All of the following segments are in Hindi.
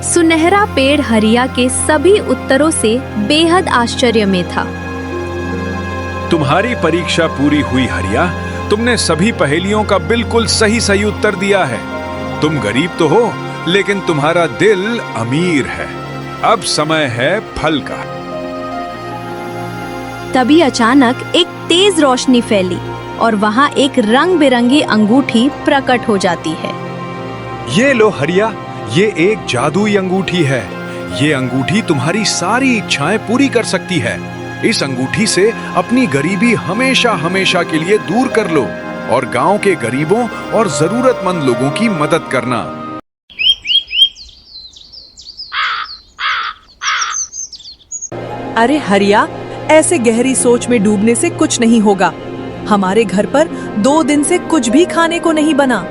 सुनहरा पेड़ हरिया के सभी उत्तरों से बेहद आश्चर्य में था। तुम्हारी परीक्षा पूरी हुई हरिया। तुमने सभी पहेलियों का बिल्कुल सही सही उत्तर दिया है। तुम गरीब तो हो, लेकिन तुम्हारा दिल अमीर है। अब समय है फल का। तभी अचानक एक तेज रोशनी फैली और वहां एक रंग बिरंगी अंगूठी प्रकट हो जाती है। ये लो हरिया, ये एक जादुई अंगूठी है। ये अंगूठी तुम्हारी सारी इच्छाएं पूरी कर सकती है। इस अंगूठी से अपनी गरीबी हमेशा हमेशा के लिए दूर कर लो और गांव के गरीबों और जरूरतमंद लोगों की मदद करना। अरे हरिया, ऐसे गहरी सोच में डूबने से कुछ नहीं होगा। हमारे घर पर 2 दिन से कुछ भी खाने को नहीं बना।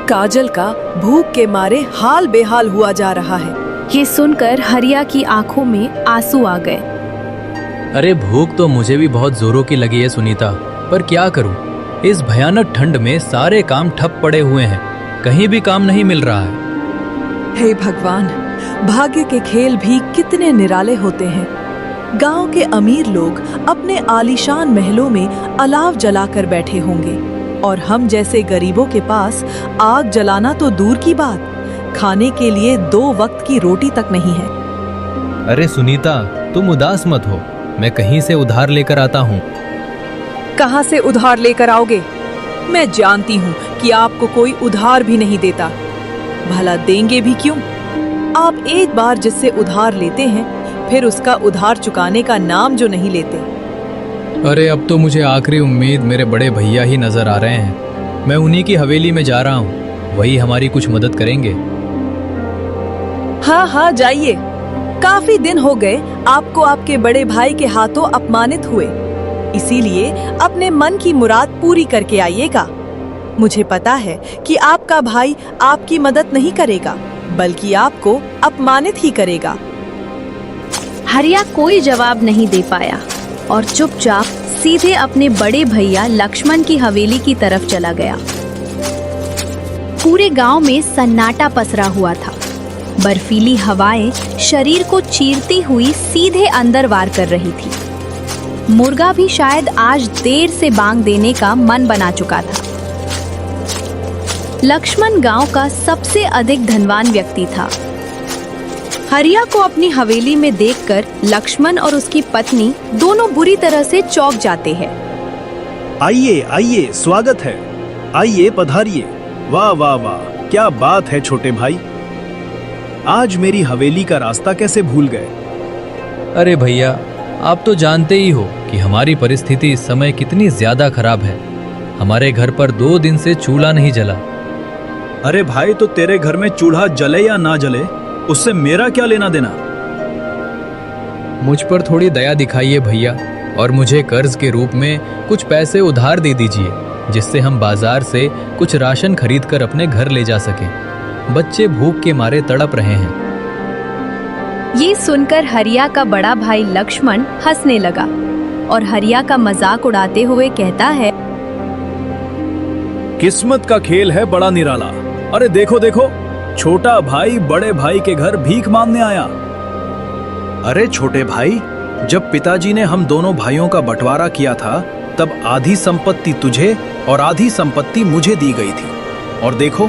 काजल का भूख के मारे हाल बेहाल हुआ जा रहा है। ये सुनकर हरिया की आंखों में आंसू आ गए। अरे भूख तो मुझे भी बहुत जोरों की लगी है सुनीता, पर क्या करूं? इस भयानक ठंड में सारे काम ठप पड़े हुए हैं। कहीं भी काम नहीं मिल रहा है। हे भगवान, भाग्य के खेल भी कितने निराले होते हैं। गांव के अमीर लोग अपने आलीशान महलों में अलाव जलाकर बैठे होंगे और हम जैसे गरीबों के पास आग जलाना तो दूर की बात, खाने के लिए 2 वक्त की रोटी तक नहीं है। अरे सुनीता, तुम उदास मत हो, मैं कहीं से उधार लेकर आता हूँ। कहाँ से उधार लेकर आओगे? मैं जानती हूँ कि आपको कोई उधार भी नहीं देता। भला देंगे भी क्यों? आप एक बार जिससे उधार लेते हैं, फिर उसका उधार चुकाने का नाम जो नहीं लेते। अरे अब तो मुझे आखिरी उम्मीद मेरे बड़े भैया ही नजर आ रहे हैं। मैं उन्हीं की हवेली में जा रहा हूँ, वही हमारी कुछ मदद करेंगे। हाँ हाँ, जाइए। काफी दिन हो गए आपको आपके बड़े भाई के हाथों अपमानित हुए, इसीलिए अपने मन की मुराद पूरी करके आइएगा। मुझे पता है कि आपका भाई आपकी मदद नहीं करेगा, बल्कि आपको अपमानित ही करेगा। हरिया कोई जवाब नहीं दे पाया और चुपचाप सीधे अपने बड़े भैया लक्ष्मण की हवेली की तरफ चला गया। पूरे गांव में सन्नाटा पसरा हुआ था। बर्फीली हवाएं शरीर को चीरती हुई सीधे अंदर वार कर रही थी। मुर्गा भी शायद आज देर से बांग देने का मन बना चुका था। लक्ष्मण गांव का सबसे अधिक धनवान व्यक्ति था। हरिया को अपनी हवेली में देखकर लक्ष्मण और उसकी पत्नी दोनों बुरी तरह से चौंक जाते हैं। आइए आइए, स्वागत है। आइए पधारिए। वाह वाह वाह, क्या बात है छोटे भाई। आज मेरी हवेली का रास्ता कैसे भूल गए? अरे भैया, आप तो जानते ही हो कि हमारी परिस्थिति इस समय कितनी ज्यादा खराब है। हमारे घर पर 2 दिन से चूल्हा नहीं जला। अरे भाई, तो तेरे घर में चूल्हा जले या ना जले, उससे मेरा क्या लेना देना? मुझ पर थोड़ी दया दिखाइए भैया, और मुझे कर्ज के रूप में कुछ पैसे उधार दे दीजिए, जिससे हम बाजार से कुछ राशन खरीद कर अपने घर ले जा सकें। बच्चे भूख के मारे तड़प रहे हैं। ये सुनकर हरिया का बड़ा भाई लक्ष्मण हंसने लगा और हरिया का मजाक उड़ाते हुए कहता है, किस्मत का खेल है बड़ा निराला। अरे देखो देखो, छोटा भाई बड़े भाई के घर भीख मांगने आया। अरे छोटे भाई, जब पिताजी ने हम दोनों भाइयों का बंटवारा किया था, तब आधी संपत्ति तुझे और आधी संपत्ति मुझे दी गई थी। और देखो,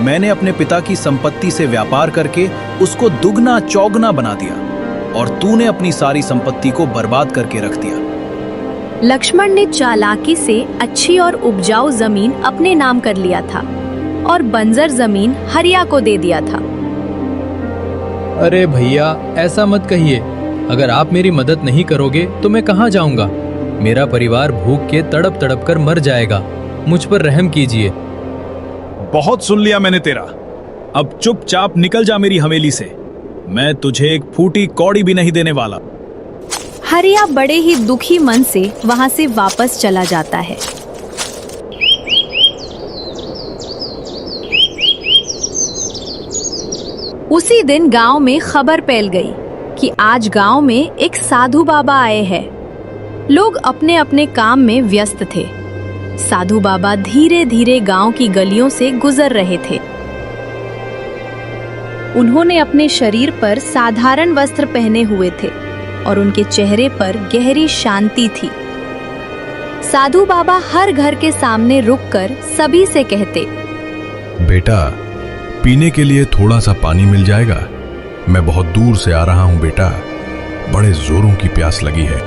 मैंने अपने पिता की संपत्ति से व्यापार करके उसको दुगना चौगना बना दिया, और तूने अपनी सारी संपत्ति को बर्बाद करके रख दिया। लक्ष्मण ने चालाकी से अच्छी और उपजाऊ जमीन अपने नाम कर लिया था और बंजर जमीन हरिया को दे दिया था। अरे भैया, ऐसा मत कहिए। अगर आप मेरी मदद नहीं करोगे तो मैं कहाँ जाऊंगा? मेरा परिवार भूख के तड़प तड़प कर मर जाएगा। मुझ पर रहम कीजिए। बहुत सुन लिया मैंने तेरा। अब चुपचाप निकल जा मेरी हवेली से। मैं तुझे एक फूटी कौड़ी भी नहीं देने वाला। हरिया बड़े ही दुखी मन से वहां से वापस चला जाता है। उसी दिन गांव में खबर फैल गई कि आज गांव में एक साधु बाबा आए हैं। लोग अपने अपने काम में व्यस्त थे। साधु बाबा धीरे धीरे गांव की गलियों से गुजर रहे थे। उन्होंने अपने शरीर पर साधारण वस्त्र पहने हुए थे और उनके चेहरे पर गहरी शांति थी। साधु बाबा हर घर के सामने रुककर सभी से कहते, बेटा, पीने के लिए थोड़ा सा पानी मिल जाएगा? मैं बहुत दूर से आ रहा हूं बेटा, बड़े जोरों की प्यास लगी है।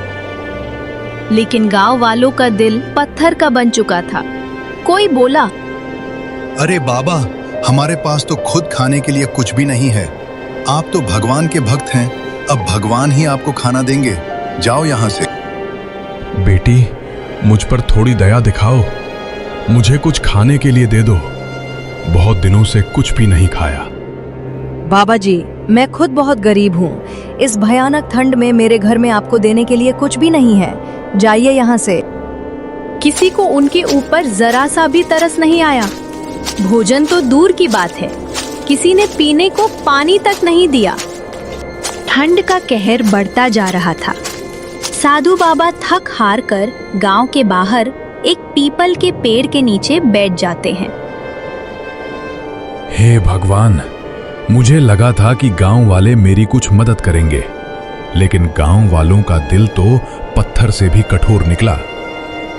लेकिन गांव वालों का दिल पत्थर का बन चुका था। कोई बोला, अरे बाबा, हमारे पास तो खुद खाने के लिए कुछ भी नहीं है। आप तो भगवान के भक्त हैं, अब भगवान ही आपको खाना देंगे, जाओ यहाँ से। बेटी, मुझ पर थोड़ी दया दिखाओ, मुझे कुछ खाने के लिए दे दो, बहुत दिनों से कुछ भी नहीं खाया। बाबा जी, मैं खुद बहुत गरीब हूँ। इस भयानक ठंड में मेरे घर में आपको देने के लिए कुछ भी नहीं है, जाइए यहाँ से। किसी को उनके ऊपर जरा सा भी तरस नहीं आया। भोजन तो दूर की बात है, किसी ने पीने को पानी तक नहीं दिया। ठंड का कहर बढ़ता जा रहा था। साधु बाबा थक हार कर गांव के बाहर एक पीपल के पेड़ के नीचे बैठ जाते हैं। हे भगवान, मुझे लगा था कि गांव वाले मेरी कुछ मदद करेंगे, लेकिन गांव वालों का दिल तो पत्थर से भी कठोर निकला।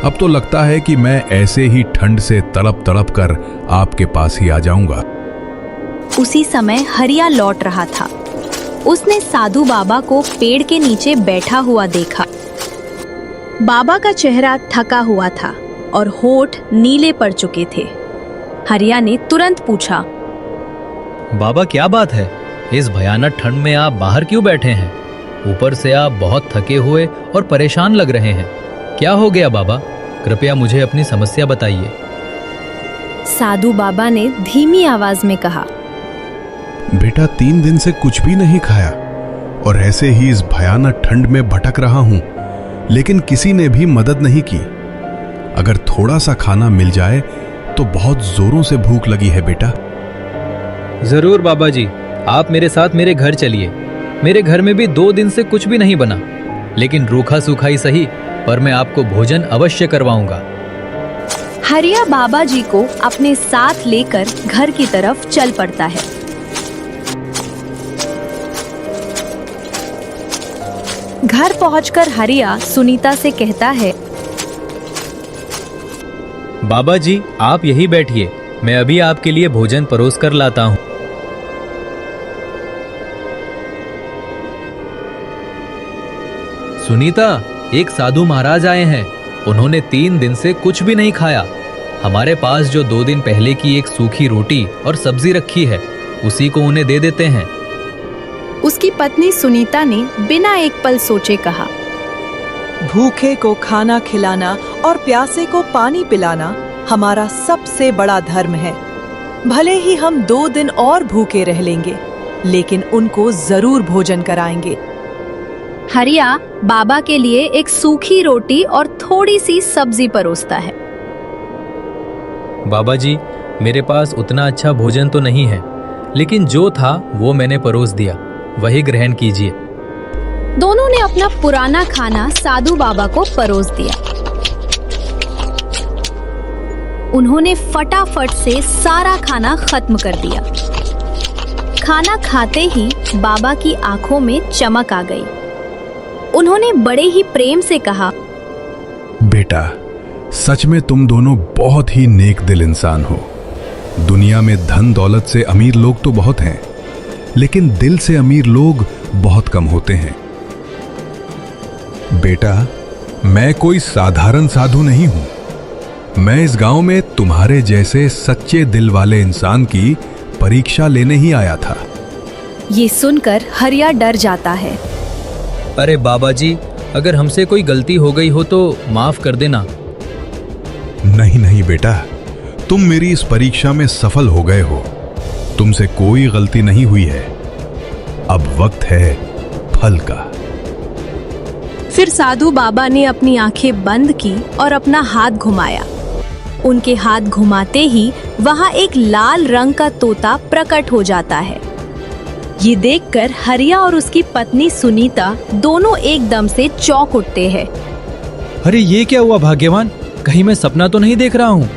अब तो लगता है कि मैं ऐसे ही ठंड से तड़प तड़प कर आपके पास ही आ जाऊंगा। उसी समय हरिया लौट रहा था। उसने साधु बाबा को पेड़ के नीचे बैठा हुआ देखा। बाबा का चेहरा थका हुआ था और होठ नीले पड़ चुके थे। हरिया ने तुरंत पूछा, बाबा क्या बात है? इस भयानक ठंड में आप बाहर क्यों बैठे हैं? ऊपर से आप बहुत थके हुए और परेशान लग रहे हैं। क्या हो गया बाबा? कृपया मुझे अपनी समस्या बताइए। साधु बाबा ने धीमी आवाज में कहा, बेटा, 3 दिन से कुछ भी नहीं खाया और ऐसे ही इस भयानक ठंड में भटक रहा हूं, लेकिन किसी ने भी मदद नहीं की। अगर थोड़ा सा खाना मिल जाए तो बहुत जोरों से भूख लगी है बेटा। जरूर बाबा जी, आप मेरे साथ मेरे घर चलिए। मेरे घर में भी 2 दिन से कुछ भी नहीं बना, लेकिन रूखा सूखा ही सही, पर मैं आपको भोजन अवश्य करवाऊंगा। हरिया बाबा जी को अपने साथ लेकर घर की तरफ चल पड़ता है। घर पहुंचकर हरिया सुनीता से कहता है, बाबा जी, आप यही बैठिए, मैं अभी आपके लिए भोजन परोस कर लाता हूँ। सुनीता, एक साधु महाराज आए हैं। उन्होंने 3 दिन से कुछ भी नहीं खाया। हमारे पास जो 2 दिन पहले की एक सूखी रोटी और सब्जी रखी है, उसी को उन्हें दे देते हैं। उसकी पत्नी सुनीता ने बिना एक पल सोचे कहा, भूखे को खाना खिलाना और प्यासे को पानी पिलाना हमारा सबसे बड़ा धर्म है। भले ही हम 2 दिन और भूखे रह लेंगे, लेकिन उनको जरूर भोजन कराएंगे। हरिया बाबा के लिए एक सूखी रोटी और थोड़ी सी सब्जी परोसता है। बाबा जी, मेरे पास उतना अच्छा भोजन तो नहीं है, लेकिन जो था वो मैंने परोस दिया, वही ग्रहण कीजिए। दोनों ने अपना पुराना खाना साधु बाबा को परोस दिया। उन्होंने फटाफट से सारा खाना खत्म कर दिया। खाना खाते ही बाबा की आंखों में चमक आ गई। उन्होंने बड़े ही प्रेम से कहा, बेटा, सच में तुम दोनों बहुत ही नेक दिल इंसान हो। दुनिया में धन दौलत से अमीर लोग तो बहुत हैं, लेकिन दिल से अमीर लोग बहुत कम होते हैं। बेटा, मैं कोई साधारण साधु नहीं हूं। मैं इस गांव में तुम्हारे जैसे सच्चे दिल वाले इंसान की परीक्षा लेने ही आया था। ये सुनकर हरिया डर जाता है। अरे बाबा जी, अगर हमसे कोई गलती हो गई हो तो माफ कर देना। नहीं नहीं बेटा, तुम मेरी इस परीक्षा में सफल हो गए हो। तुमसे कोई गलती नहीं हुई है। अब वक्त है फल का। फिर साधु बाबा ने अपनी आंखें बंद की और अपना हाथ घुमाया। उनके हाथ घुमाते ही वहां एक लाल रंग का तोता प्रकट हो जाता है। ये देखकर हरिया और उसकी पत्नी सुनीता दोनों एकदम से चौंक उठते हैं। अरे ये क्या हुआ भाग्यवान? कहीं मैं सपना तो नहीं देख रहा हूँ?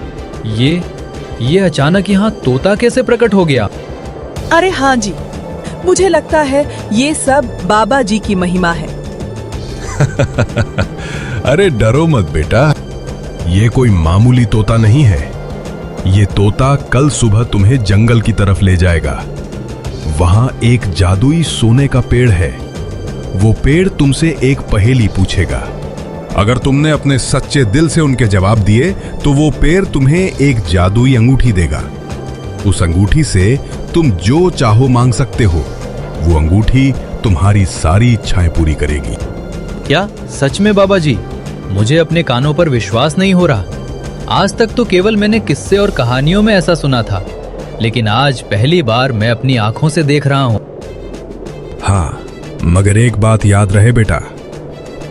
ये अचानक यहाँ तोता कैसे प्रकट हो गया? अरे हाँ जी, मुझे लगता है ये सब बाबा जी की महिमा है। अरे डरो मत बेटा, ये कोई मामूली तोता नहीं है। ये तोता कल सुबह तुम्हें जंगल की तरफ ले जाएगा। वहां एक जादुई सोने का पेड़ है। वो पेड़ तुमसे एक पहेली पूछेगा। अगर तुमने अपने सच्चे दिल से उनके जवाब दिए तो वो पेड़ तुम्हें एक जादुई अंगूठी देगा। उस अंगूठी से तुम जो चाहो मांग सकते हो। वो अंगूठी तुम्हारी सारी इच्छाएं पूरी करेगी। क्या सच में बाबा जी? मुझे अपने कानों पर विश्वास नहीं हो रहा। आज तक तो केवल मैंने किस्से और कहानियों में ऐसा सुना था, लेकिन आज पहली बार मैं अपनी आंखों से देख रहा हूं। हाँ, मगर एक बात याद रहे बेटा,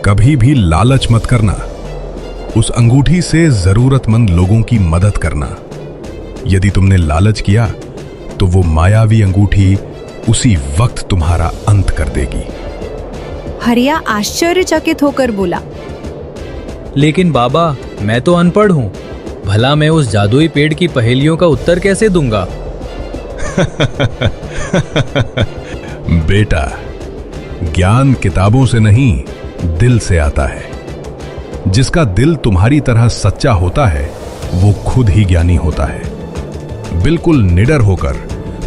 कभी भी लालच मत करना। उस अंगूठी से जरूरतमंद लोगों की मदद करना। यदि तुमने लालच किया तो वो मायावी अंगूठी उसी वक्त तुम्हारा अंत कर देगी। हरिया आश्चर्यचकित होकर बोला, लेकिन बाबा, मैं तो अनपढ़ हूं। भला मैं उस जादुई पेड़ की पहेलियों का उत्तर कैसे दूंगा? बेटा, ज्ञान किताबों से नहीं, दिल से आता है। जिसका दिल तुम्हारी तरह सच्चा होता है वो खुद ही ज्ञानी होता है। बिल्कुल निडर होकर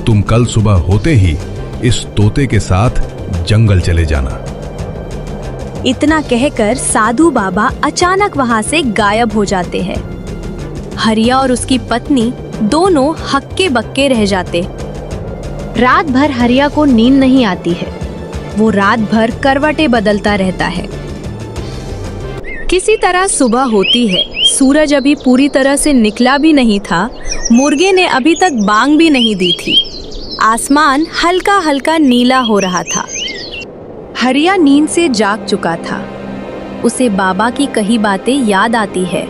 तुम कल सुबह होते ही इस तोते के साथ जंगल चले जाना। इतना कहकर साधु बाबा अचानक वहां से गायब हो जाते हैं। हरिया और उसकी पत्नी दोनों हक्के बक्के रह जाते। रात भर हरिया को नींद नहीं आती है। वो रात भर करवटें बदलता रहता है। किसी तरह सुबह होती है। सूरज अभी पूरी तरह से निकला भी नहीं था। मुर्गे ने अभी तक बांग भी नहीं दी थी। आसमान हल्का हल्का नीला हो रहा था। हरिया नींद से जाग चुका था। उसे बाबा की कही बातें याद आती है।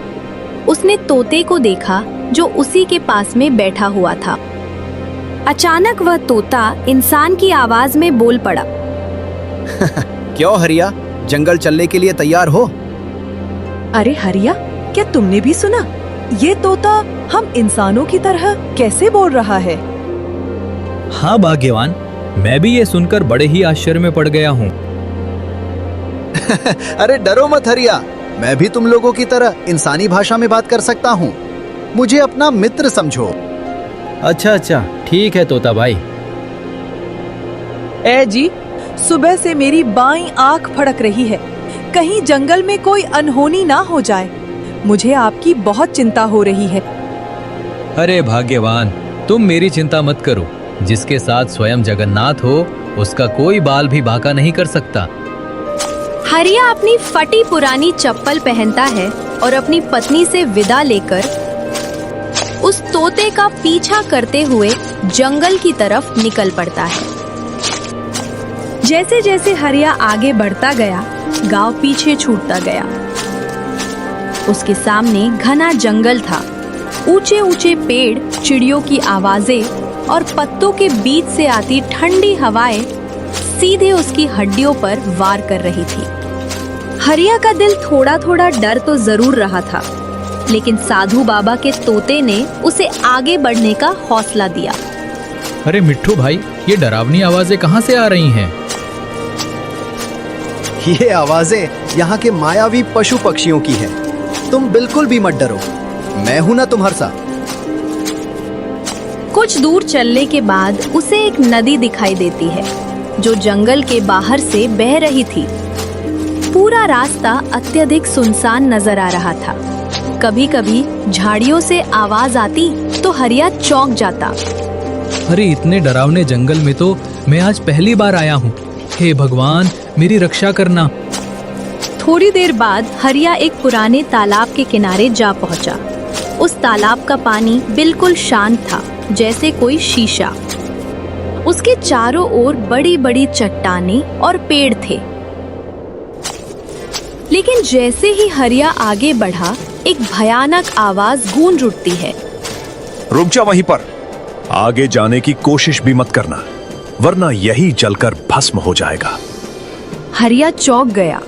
उसने तोते को देखा जो उसी के पास में बैठा हुआ था। अचानक वह तोता इंसान की आवाज में बोल पड़ा, क्यों हरिया, जंगल चलने के लिए तैयार हो? अरे हरिया, क्या तुमने भी सुना? ये तोता हम इंसानों की तरह कैसे बोल रहा है? हाँ भाग्यवान, मैं भी ये सुनकर बड़े ही आश्चर्य में पड़ गया हूँ। अरे डरो मत हरिया, मैं भी तुम लोगों की तरह इंसानी भाषा में बात कर सकता हूँ। मुझे अपना मित्र समझो। अच्छा, ठीक है तोता भाई। ए जी, सुबह से मेरी बाईं आंख फड़क रही है। कहीं जंगल में कोई अनहोनी ना हो जाए। मुझे आपकी बहुत चिंता हो रही है। अरे भाग्यवान, तुम मेरी चिंता मत करो। जिसके साथ स्वयं जगन्नाथ हो, उसका कोई बाल भी बांका नहीं कर सकता। हरिया अपनी फटी पुरानी चप्पल पहनता है और अपनी पत्नी से विदा लेकर उस तोते का पीछा करते हुए जंगल की तरफ निकल पड़ता है। जैसे जैसे हरिया आगे बढ़ता गया, गांव पीछे छूटता गया। उसके सामने घना जंगल था। ऊंचे ऊंचे पेड़, चिड़ियों की आवाजें और पत्तों के बीच से आती ठंडी हवाएं सीधे उसकी हड्डियों पर वार कर रही थी। हरिया का दिल थोड़ा थोड़ा डर तो जरूर रहा था, लेकिन साधु बाबा के तोते ने उसे आगे बढ़ने का हौसला दिया। अरे मिट्ठू भाई, ये डरावनी आवाजें कहाँ से आ रही हैं? ये आवाजें यहाँ के मायावी पशु पक्षियों की हैं। तुम बिल्कुल भी मत डरो, मैं हूं ना तुम्हारे साथ। कुछ दूर चलने के बाद उसे एक नदी दिखाई देती है जो जंगल के बाहर से बह रही थी। पूरा रास्ता अत्यधिक सुनसान नजर आ रहा था। कभी कभी झाड़ियों से आवाज आती तो हरिया चौंक जाता। अरे इतने डरावने जंगल में तो मैं आज पहली बार आया हूँ। हे भगवान, मेरी रक्षा करना। थोड़ी देर बाद हरिया एक पुराने तालाब के किनारे जा पहुंचा। उस तालाब का पानी बिल्कुल शांत था, जैसे कोई शीशा। उसके चारों ओर बड़ी बड़ी चट्टानें और पेड़ थे। लेकिन जैसे ही हरिया आगे बढ़ा, एक भयानक आवाज गूंज उठती है। रुक जा वहीं पर। आगे जाने की कोशिश भी मत करना, वरना यही जलकर भस्म हो जाएगा। हरिया चौंक गया।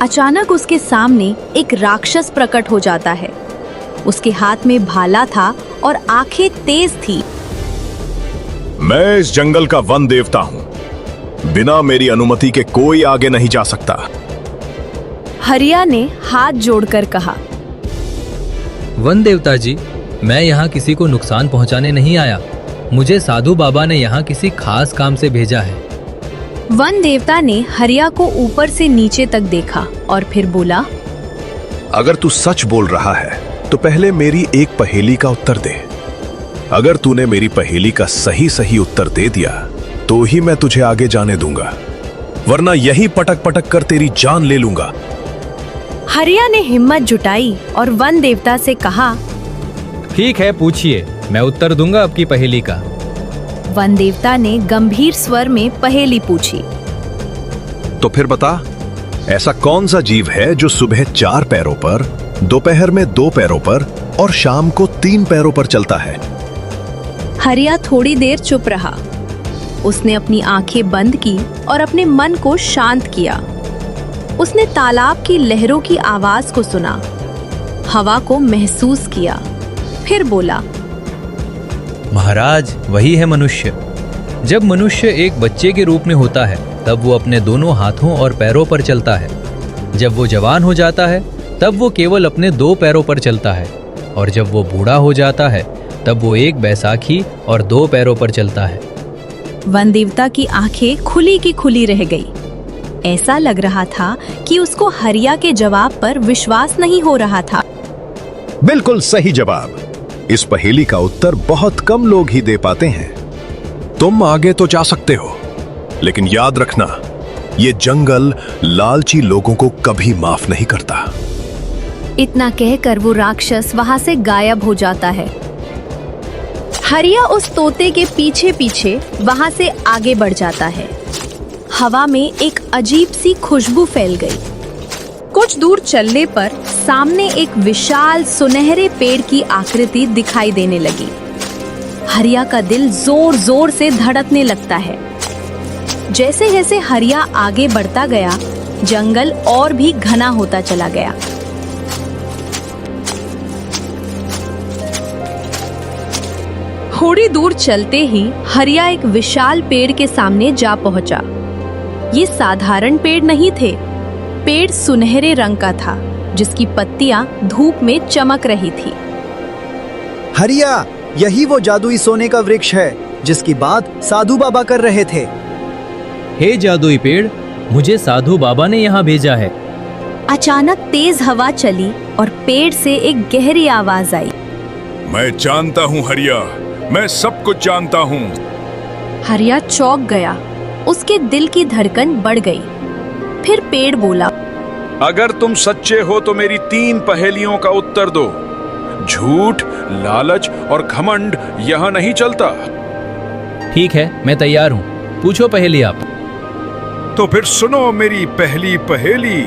अचानक उसके सामने एक राक्षस प्रकट हो जाता है। उसके हाथ में भाला था और आंखें तेज थी। मैं इस जंगल का वन देवता हूँ। बिना मेरी अनुमति के कोई आगे नहीं जा सकता। हरिया ने हाथ जोड़कर कहा। वन देवता जी, मैं यहाँ किसी को नुकसान पहुँचाने नहीं आया। मुझे साधु बाबा ने यहाँ किसी खास काम से भेजा है। वन देवता ने हरिया को ऊपर से नीचे तक देखा और फिर बोला, अगर तू सच बोल रहा है तो पहले मेरी एक पहेली का उत्तर दे। अगर तूने मेरी पहेली का सही सही उत्तर दे दिया तो ही मैं तुझे आगे जाने दूंगा, वरना यही पटक पटक कर तेरी जान ले लूंगा। हरिया ने हिम्मत जुटाई और वन देवता से कहा, ठीक है, पूछिए, मैं उत्तर दूंगा आपकी पहेली का। वन देवता ने गंभीर स्वर में पहेली पूछी। तो फिर बता, ऐसा कौन सा जीव है जो सुबह 4 पैरों पर, दोपहर में 2 पैरों पर और शाम को 3 पैरों पर चलता है? हरिया थोड़ी देर चुप रहा। उसने अपनी आंखें बंद की और अपने मन को शांत किया। उसने तालाब की लहरों की आवाज को सुना, हवा को महसूस किया, फिर बोला, महाराज, वही है मनुष्य। जब मनुष्य एक बच्चे के रूप में होता है तब वो अपने दोनों हाथों और पैरों पर चलता है। जब वो जवान हो जाता है तब वो केवल अपने 2 पैरों पर चलता है, और जब वो बूढ़ा हो जाता है तब वो एक बैसाखी और 2 पैरों पर चलता है। वन देवता की आंखें खुली की खुली रह गई। ऐसा लग रहा था कि उसको हरिया के जवाब पर विश्वास नहीं हो रहा था। बिल्कुल सही जवाब। इस पहेली का उत्तर बहुत कम लोग ही दे पाते हैं। तुम आगे तो जा सकते हो, लेकिन याद रखना, ये जंगल लालची लोगों को कभी माफ नहीं करता। इतना कहकर वो राक्षस वहां से गायब हो जाता है। हरिया उस तोते के पीछे पीछे वहां से आगे बढ़ जाता है। हवा में एक अजीब सी खुशबू फैल गई। कुछ दूर चलने पर सामने एक विशाल सुनहरे पेड़ की आकृति दिखाई देने लगी। हरिया का दिल जोर जोर से धड़कने लगता है। जैसे जैसे हरिया आगे बढ़ता गया, जंगल और भी घना होता चला गया। थोड़ी दूर चलते ही हरिया एक विशाल पेड़ के सामने जा पहुंचा। ये साधारण पेड़ नहीं थे। पेड़ सुनहरे रंग का था, जिसकी पत्तियां धूप में चमक रही थी। हरिया, यही वो जादुई सोने का वृक्ष है जिसकी बात साधु बाबा कर रहे थे। हे जादुई पेड़, मुझे साधु बाबा ने यहाँ भेजा है। अचानक तेज हवा चली और पेड़ से एक गहरी आवाज आई। मैं जानता हूँ हरिया, मैं सब कुछ जानता हूँ। हरिया चौंक गया। उसके दिल की धड़कन बढ़ गई। फिर पेड़ बोला, अगर तुम सच्चे हो तो मेरी 3 पहेलियों का उत्तर दो। झूठ, लालच और घमंड यहाँ नहीं चलता। ठीक है, मैं तैयार हूँ। पूछो पहेली आप। तो फिर सुनो मेरी पहली पहेली।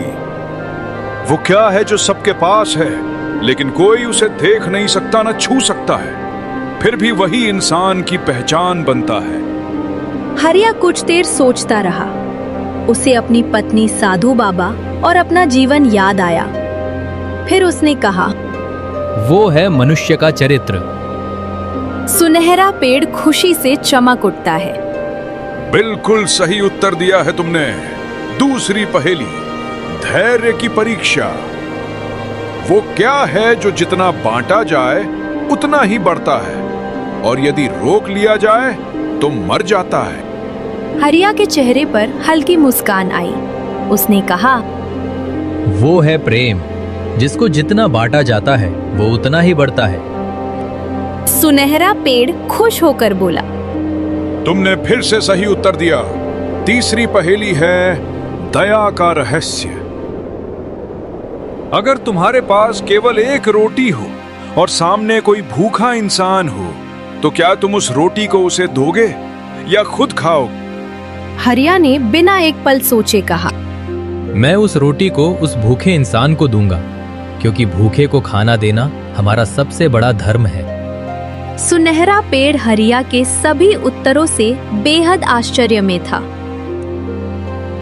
वो क्या है जो सबके पास है, लेकिन कोई उसे देख नहीं सकता, न छू सकता है, फिर भी वही इंसान की पहचान बनता है? हरिया कुछ देर सोचता रहा। उसे अपनी पत्नी साधु बाबा और अपना जीवन याद आया। फिर उसने कहा, वो है मनुष्य का चरित्र। सुनहरा पेड़ खुशी से चमक उठता है। बिल्कुल सही उत्तर दिया है तुमने। दूसरी पहेली, धैर्य की परीक्षा। वो क्या है जो जितना बांटा जाए उतना ही बढ़ता है, और यदि रोक लिया जाए तो मर जाता है? हरिया के चेहरे पर हल्की मुस्कान आई। उसने कहा, वो है प्रेम। जिसको जितना बांटा जाता है वो उतना ही बढ़ता है। सुनहरा पेड़ खुश होकर बोला, तुमने फिर से सही उत्तर दिया। तीसरी पहेली है दया का रहस्य। अगर तुम्हारे पास केवल एक रोटी हो और सामने कोई भूखा इंसान हो, तो क्या तुम उस रोटी को उसे दोगे या खुद खाओगे? हरिया ने बिना एक पल सोचे कहा, मैं उस रोटी को उस भूखे इंसान को दूंगा, क्योंकि भूखे को खाना देना हमारा सबसे बड़ा धर्म है। सुनहरा पेड़ हरिया के सभी उत्तरों से बेहद आश्चर्य में था।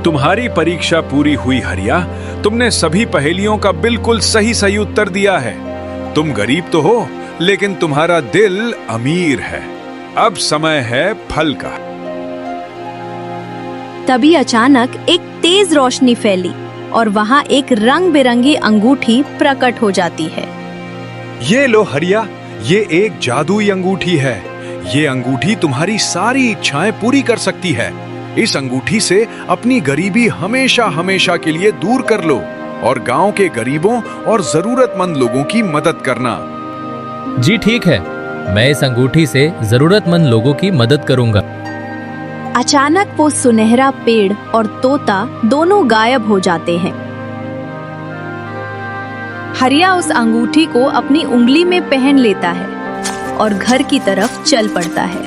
तुम्हारी परीक्षा पूरी हुई हरिया। तुमने सभी पहेलियों का बिल्कुल सही सही उत्तर दिया है। तुम गरीब तो हो, लेकिन तुम्हारा दिल अमीर है। अब समय है फल का। तभी अचानक एक तेज रोशनी फैली और वहां एक रंग बिरंगी अंगूठी प्रकट हो जाती है। ये लो हरिया, ये एक जादुई अंगूठी है। ये अंगूठी तुम्हारी सारी इच्छाएं पूरी कर सकती है। इस अंगूठी से अपनी गरीबी हमेशा हमेशा के लिए दूर कर लो और गांव के गरीबों और जरूरतमंद लोगों की मदद करना। जी ठीक है, मैं इस अंगूठी से जरूरतमंद लोगों की मदद करूंगा। अचानक वो सुनहरा पेड़ और तोता दोनों गायब हो जाते हैं। हरिया उस अंगूठी को अपनी उंगली में पहन लेता है और घर की तरफ चल पड़ता है।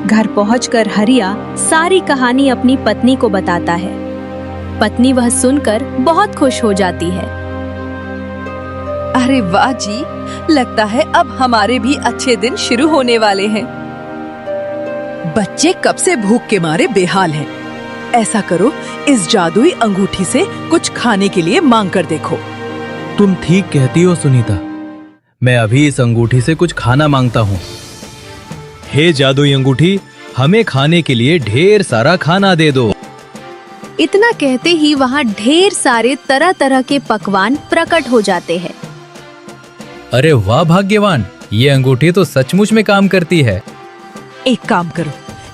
घर पहुंचकर हरिया सारी कहानी अपनी पत्नी को बताता है। पत्नी वह सुनकर बहुत खुश हो जाती है। अरे वाह जी, लगता है अब हमारे भी अच्छे दिन शुरू होने वाले हैं। बच्चे कब से भूख के मारे बेहाल हैं। ऐसा करो, इस जादुई अंगूठी से कुछ खाने के लिए मांग कर देखो। तुम ठीक कहती हो सुनीता, मैं अभी इस अंगूठी से कुछ खाना मांगता हूँ। हे जादुई अंगूठी, हमें खाने के लिए ढेर सारा खाना दे दो। इतना कहते ही वहाँ ढेर सारे तरह तरह के पकवान प्रकट हो जाते हैं। अरे वाह भाग्यवान, ये अंगूठी तो सचमुच में काम करती है। एक काम करो,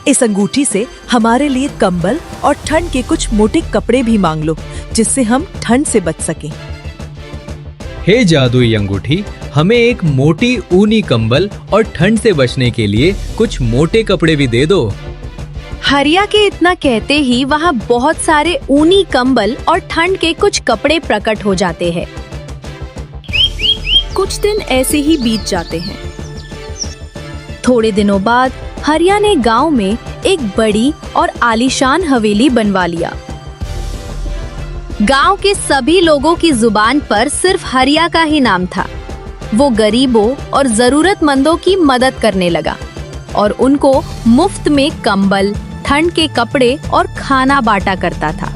इस अंगूठी से हमारे लिए कंबल और ठंड के कुछ मोटे कपड़े भी मांग लो, जिससे हम ठंड से बच सकें। हे जादुई अंगूठी, हमें एक मोटी ऊनी कंबल और ठंड से बचने के लिए कुछ मोटे कपड़े भी दे दो। हरिया के इतना कहते ही वहाँ बहुत सारे ऊनी कंबल और ठंड के कुछ कपड़े प्रकट हो जाते हैं। कुछ दिन ऐसे ही बीत जाते हैं। थोड़े दिनों बाद हरिया ने गांव में एक बड़ी और आलीशान हवेली बनवा लिया। गांव के सभी लोगों की जुबान पर सिर्फ हरिया का ही नाम था। वो गरीबों और जरूरतमंदों की मदद करने लगा और उनको मुफ्त में कंबल, ठंड के कपड़े और खाना बांटा करता था।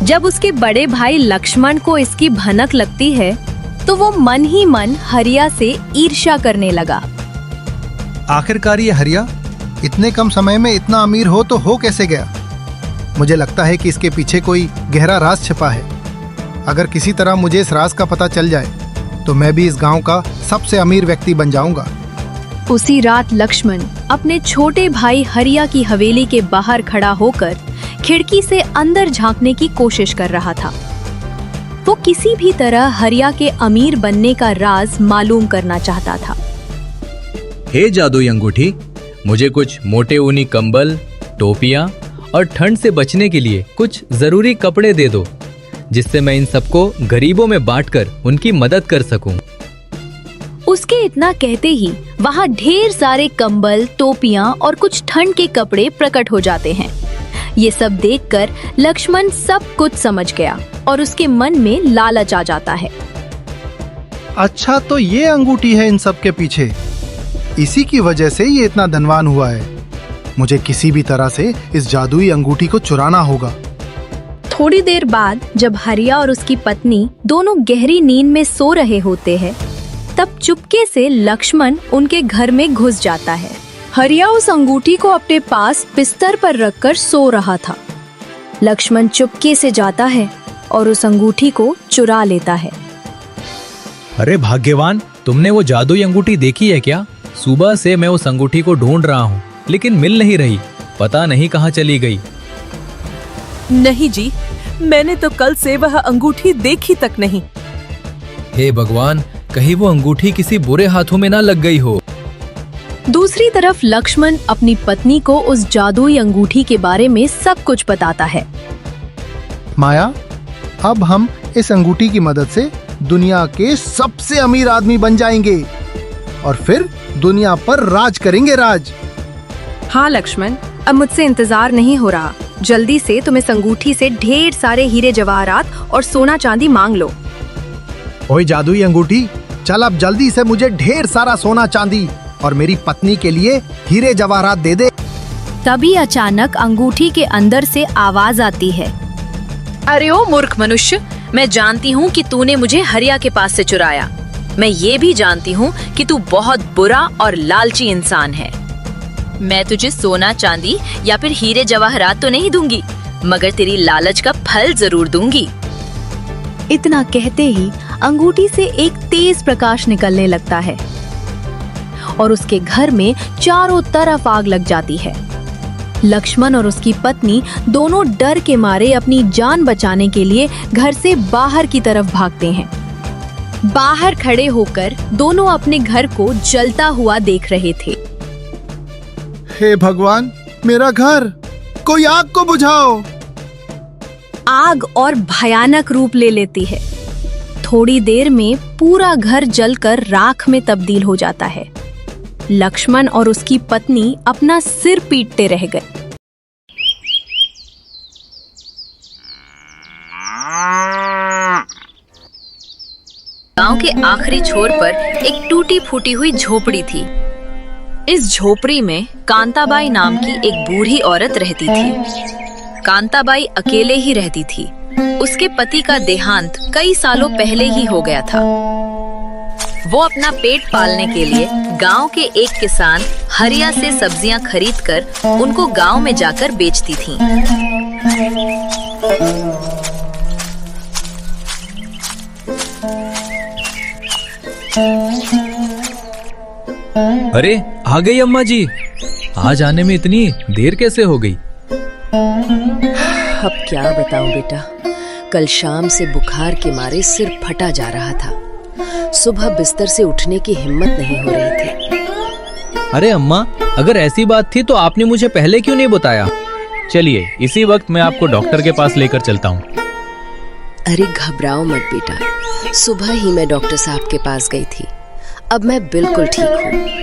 जब उसके बड़े भाई लक्ष्मण को इसकी भनक लगती है तो वो मन ही मन हरिया से ईर्ष्या करने लगा। आखिरकार ये हरिया इतने कम समय में इतना अमीर तो हो कैसे गया? मुझे लगता है कि इसके पीछे कोई गहरा राज छिपा है। अगर किसी तरह मुझे इस राज का पता चल जाए तो मैं भी इस गांव का सबसे अमीर व्यक्ति बन जाऊंगा। उसी रात लक्ष्मण अपने छोटे भाई हरिया की हवेली के बाहर खड़ा होकर खिड़की से अंदर झांकने की कोशिश कर रहा था। वो किसी भी तरह हरिया के अमीर बनने का राज मालूम करना चाहता था। हे जादुई अंगूठी, मुझे कुछ मोटे ऊनी कंबल, टोपियां और ठंड से बचने के लिए कुछ जरूरी कपड़े दे दो, जिससे मैं इन सबको गरीबों में बांटकर उनकी मदद कर सकूं। उसके इतना कहते ही वहाँ ढेर सारे कंबल, टोपियां और कुछ ठंड के कपड़े प्रकट हो जाते हैं। ये सब देखकर लक्ष्मण सब कुछ समझ गया और उसके मन में लालच आ जाता है। अच्छा, तो ये अंगूठी है इन सब के पीछे। इसी की वजह से ये इतना धनवान हुआ है। मुझे किसी भी तरह से इस जादुई अंगूठी को चुराना होगा। थोड़ी देर बाद जब हरिया और उसकी पत्नी दोनों गहरी नींद में सो रहे होते हैं, तब चुपके से लक्ष्मण उनके घर में घुस जाता है। हरिया उस अंगूठी को अपने पास बिस्तर पर रखकर सो रहा था। लक्ष्मण चुपके से जाता है और उस अंगूठी को चुरा लेता है। अरे भाग्यवान, तुमने वो जादुई अंगूठी देखी है क्या? सुबह से मैं उस अंगूठी को ढूंढ रहा हूँ, लेकिन मिल नहीं रही। पता नहीं कहाँ चली गई। नहीं जी, मैंने तो कल से वह अंगूठी देखी तक नहीं। हे भगवान, कहीं वो अंगूठी किसी बुरे हाथों में ना लग गई हो। दूसरी तरफ लक्ष्मण अपनी पत्नी को उस जादुई अंगूठी के बारे में सब कुछ बताता है। माया, अब हम इस अंगूठी की मदद से दुनिया के सबसे अमीर आदमी बन जाएंगे और फिर दुनिया पर राज करेंगे, राज। हाँ लक्ष्मण, अब मुझसे इंतजार नहीं हो रहा। जल्दी से तुम इस अंगूठी से ढेर सारे हीरे जवाहरात और सोना चांदी मांग लो। ओए जादुई अंगूठी, चल अब जल्दी से मुझे ढेर सारा सोना चांदी और मेरी पत्नी के लिए हीरे जवाहरात दे दे। तभी अचानक अंगूठी के अंदर से आवाज आती है। अरे ओ मूर्ख मनुष्य, मैं जानती हूँ कि तूने मुझे हरिया के पास से चुराया। मैं ये भी जानती हूँ कि तू बहुत बुरा और लालची इंसान है। मैं तुझे सोना चांदी या फिर हीरे जवाहरात तो नहीं दूंगी, मगर तेरी लालच का फल जरूर दूंगी। इतना कहते ही अंगूठी से एक तेज प्रकाश निकलने लगता है और उसके घर में चारों तरफ आग लग जाती है। लक्ष्मण और उसकी पत्नी दोनों डर के मारे अपनी जान बचाने के लिए घर से बाहर की तरफ भागते हैं। बाहर खड़े होकर दोनों अपने घर को जलता हुआ देख रहे थे। हे भगवान, मेरा घर, कोई आग को बुझाओ। आग और भयानक रूप ले लेती है। थोड़ी देर में पूरा घर जलकर राख में तब्दील हो जाता है। लक्ष्मण और उसकी पत्नी अपना सिर पीटते रह गए। गांव के आखिरी छोर पर एक टूटी फूटी हुई झोपड़ी थी। इस झोपड़ी में कांताबाई नाम की एक बूढ़ी औरत रहती थी। कांताबाई अकेले ही रहती थी। उसके पति का देहांत कई सालों पहले ही हो गया था। वो अपना पेट पालने के लिए गांव के एक किसान हरिया से सब्जियां खरीदकर उनको गांव में जाकर बेचती थीं। अरे आ गई अम्मा जी। आज आने में इतनी देर कैसे हो गई? अब क्या बताऊं बेटा, कल शाम से बुखार के मारे सिर फटा जा रहा था। सुबह बिस्तर से उठने की हिम्मत नहीं हो रही थी। अरे अम्मा, अगर ऐसी बात थी तो आपने मुझे पहले क्यों नहीं बताया? चलिए इसी वक्त मैं आपको डॉक्टर के पास लेकर चलता हूँ। अरे घबराओ मत बेटा, सुबह ही मैं डॉक्टर साहब के पास गई थी। अब मैं बिल्कुल ठीक हूँ।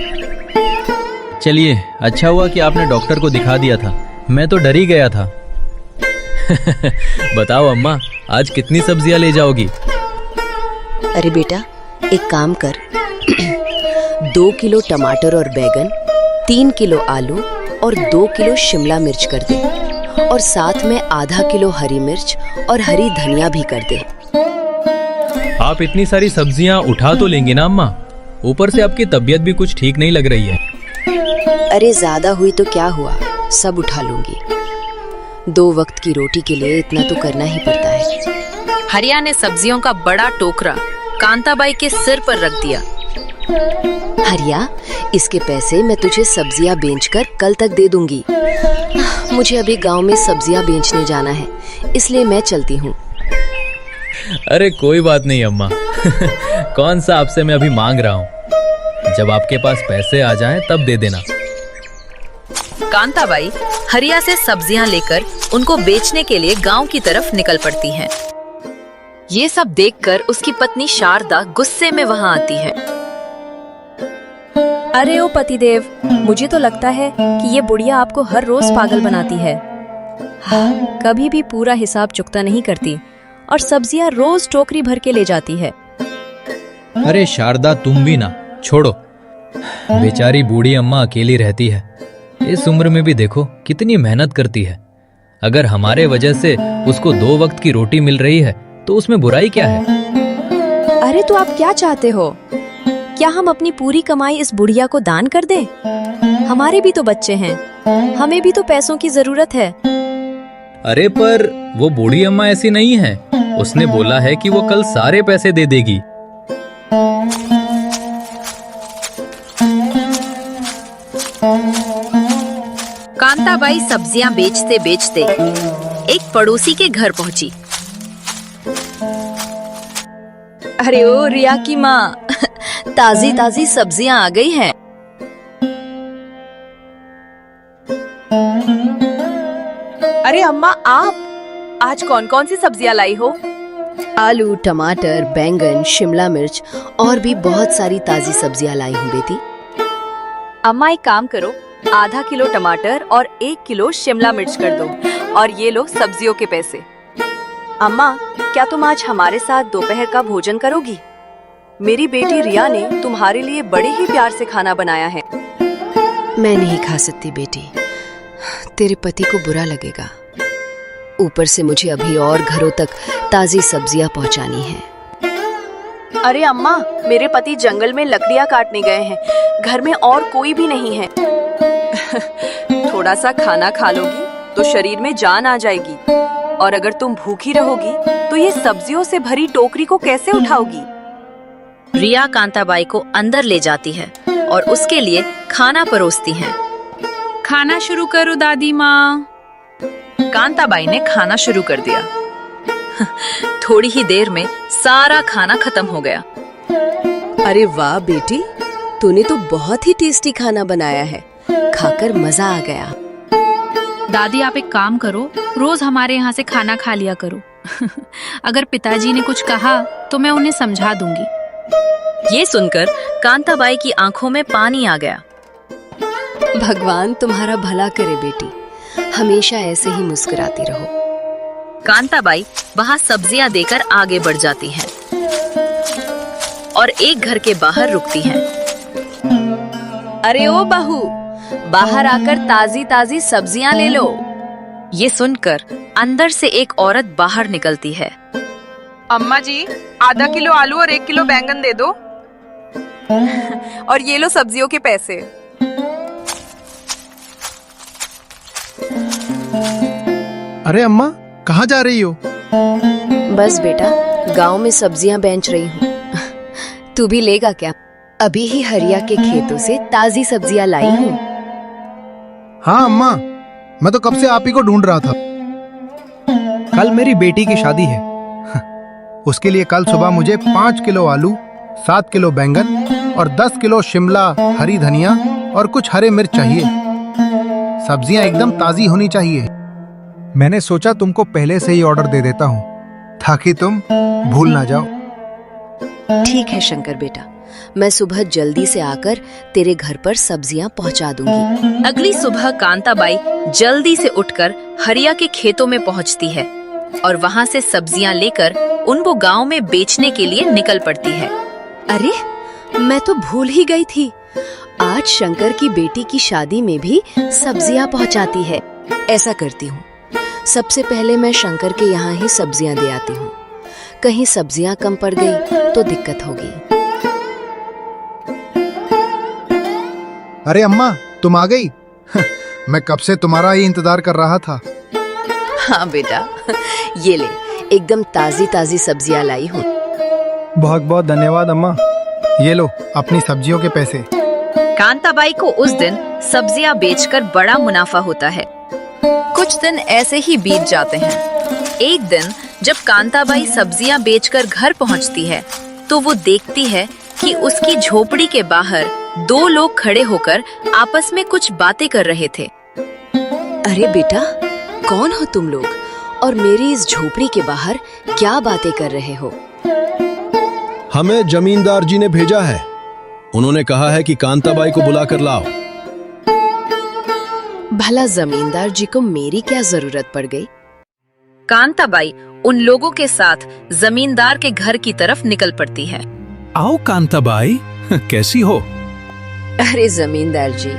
चलिए, अच्छा हुआ कि आपने डॉक्टर को दिखा दिया था, मैं तो डर ही गया था। बताओ अम्मा, आज कितनी सब्जियां ले जाओगी? अरे बेटा, एक काम कर 2 किलो टमाटर और बैगन, 3 किलो आलू और 2 किलो शिमला मिर्च कर दे, और साथ में आधा किलो हरी मिर्च और हरी धनिया भी कर दे। आप इतनी सारी सब्जियां उठा तो लेंगी ना अम्मा? ऊपर से आपकी तबीयत भी कुछ ठीक नहीं लग रही है। अरे ज्यादा हुई तो क्या हुआ, सब उठा लूंगी। 2 वक्त की रोटी के लिए इतना तो करना ही पड़ता है। हरिया ने सब्जियों का बड़ा टोकरा कांताबाई के सिर पर रख दिया। हरिया, इसके पैसे मैं तुझे सब्जियां बेचकर कल तक दे दूंगी। मुझे अभी गांव में सब्जियां बेचने जाना है, इसलिए मैं चलती हूँ। अरे कोई बात नहीं अम्मा। कौन सा आपसे मैं अभी मांग रहा हूँ, जब आपके पास पैसे आ जाएं तब दे देना। कांताबाई हरिया से सब्जियां लेकर उनको बेचने के लिए गांव की तरफ निकल पड़ती हैं। ये सब देखकर उसकी पत्नी शारदा गुस्से में वहां आती है। अरे ओ पतिदेव, मुझे तो लगता है कि ये बुढ़िया आपको हर रोज पागल बनाती है। हाँ, कभी भी पूरा हिसाब चुकता नहीं करती और सब्जियां रोज टोकरी भर के ले जाती है। अरे शारदा, तुम भी ना, छोड़ो। बेचारी बूढ़ी अम्मा अकेली रहती है। इस उम्र में भी देखो कितनी मेहनत करती है। अगर हमारे वजह से उसको 2 वक्त की रोटी मिल रही है तो उसमें बुराई क्या है? अरे तो आप क्या चाहते हो? क्या हम अपनी पूरी कमाई इस बुढ़िया को दान कर दें? हमारे भी तो बच्चे हैं, हमें भी तो पैसों की जरूरत है। अरे पर वो बूढ़ी अम्मा ऐसी नहीं है। उसने बोला है कि वो कल सारे पैसे दे देगी। कांताबाई सब्जियां बेचते बेचते एक पड़ोसी के घर पहुंची। अरे ओ रिया की माँ, ताजी ताजी सब्जियां आ गई हैं। अरे अम्मा, आप आज कौन कौन सी सब्जियां लाई हो? आलू, टमाटर, बैंगन, शिमला मिर्च और भी बहुत सारी ताजी सब्जियां लाई हूँ बेटी। अम्मा एक काम करो, आधा किलो टमाटर और 1 किलो शिमला मिर्च कर दो, और ये लो सब्जियों के पैसे। अम्मा, क्या तुम आज हमारे साथ दोपहर का भोजन करोगी? मेरी बेटी रिया ने तुम्हारे लिए बड़े ही प्यार से खाना बनाया है। मैं नहीं खा सकती बेटी, तेरे पति को बुरा लगेगा। ऊपर से मुझे अभी और घरों तक ताजी सब्जियां पहुंचानी है। अरे अम्मा, मेरे पति जंगल में लकड़ियां काटने गए हैं, घर में और कोई भी नहीं है। थोड़ा सा खाना खा लोगी तो शरीर में जान आ जाएगी, और अगर तुम भूखी रहोगी तो ये सब्जियों से भरी टोकरी को कैसे उठाओगी? रिया कांताबाई को अंदर ले जाती है और उसके लिए खाना परोसती है। खाना शुरू करो दादी माँ। कांताबाई ने खाना शुरू कर दिया। थोड़ी ही देर में सारा खाना खत्म हो गया। अरे वाह बेटी, तूने तो बहुत ही टेस्टी खाना बनाया है, खाकर मजा आ गया। दादी आप एक काम करो, रोज हमारे यहाँ से खाना खा लिया करो। अगर पिताजी ने कुछ कहा तो मैं उन्हें समझा दूंगी। ये सुनकर कांताबाई की आंखों में पानी आ गया। भगवान तुम्हारा भला करे बेटी, हमेशा ऐसे ही मुस्कुराती रहो। कांताबाई वहाँ सब्जियां देकर आगे बढ़ जाती हैं और एक घर के बाहर रुकती हैं। अरे ओ बहू, बाहर आकर ताजी ताजी सब्जियां ले लो। ये सुनकर अंदर से एक औरत बाहर निकलती है। अम्मा जी, आधा किलो आलू और 1 किलो बैंगन दे दो। और ये लो सब्जियों के पैसे। अरे अम्मा, कहाँ जा रही हो? बस बेटा, गांव में सब्जियां बेच रही हूँ। तू भी लेगा क्या? अभी ही हरिया के खेतों से ताजी सब्जियां लाई हूँ। हाँ अम्मा, मैं तो कब से आप ही को ढूंढ रहा था। कल मेरी बेटी की शादी है। उसके लिए कल सुबह मुझे 5 किलो आलू, 7 किलो बैंगन और 10 किलो शिमला हरी धनिया और कुछ हरे मिर्च चाहिए। सब्जियां एकदम ताजी होनी चाहिए। मैंने सोचा तुमको पहले से ही ऑर्डर दे देता हूँ ताकि तुम भूल ना जाओ। ठीक है शंकर बेटा, मैं सुबह जल्दी से आकर तेरे घर पर सब्जियां पहुंचा दूंगी। अगली सुबह कांताबाई जल्दी से उठकर हरिया के खेतों में पहुंचती है और वहां से सब्जियां लेकर उनको गांव में बेचने के लिए निकल पड़ती है। अरे, मैं तो भूल ही गई थी, आज शंकर की बेटी की शादी में भी सब्जियां पहुंचाती है। ऐसा करती हूँ, सबसे पहले मैं शंकर के यहाँ ही सब्जियां दे आती हूँ। कहीं सब्जियां कम पड़ गई तो दिक्कत होगी। अरे अम्मा, तुम आ गई? मैं कब से तुम्हारा ही इंतजार कर रहा था। हाँ बेटा, ये ले, एकदम ताजी ताजी सब्जियां लाई हूँ। बहुत बहुत धन्यवाद अम्मा। ये लो अपनी सब्जियों के पैसे। कांताबाई को उस दिन सब्जियां बेचकर बड़ा मुनाफा होता है। कुछ दिन ऐसे ही बीत जाते हैं। एक दिन जब कांताबाई सब्जियां बेचकर घर पहुंचती है तो वो देखती है कि उसकी झोपड़ी के बाहर 2 लोग खड़े होकर आपस में कुछ बातें कर रहे थे। अरे बेटा, कौन हो तुम लोग और मेरी इस झोपड़ी के बाहर क्या बातें कर रहे हो? हमें जमींदार जी ने भेजा है। उन्होंने कहा है कि कांताबाई को बुलाकर लाओ। भला जमींदार जी को मेरी क्या जरूरत पड़ गई? कांताबाई उन लोगों के साथ जमींदार के घर की तरफ निकल पड़ती है। आओ कांताबाई, कैसी हो? अरे जमींदार जी,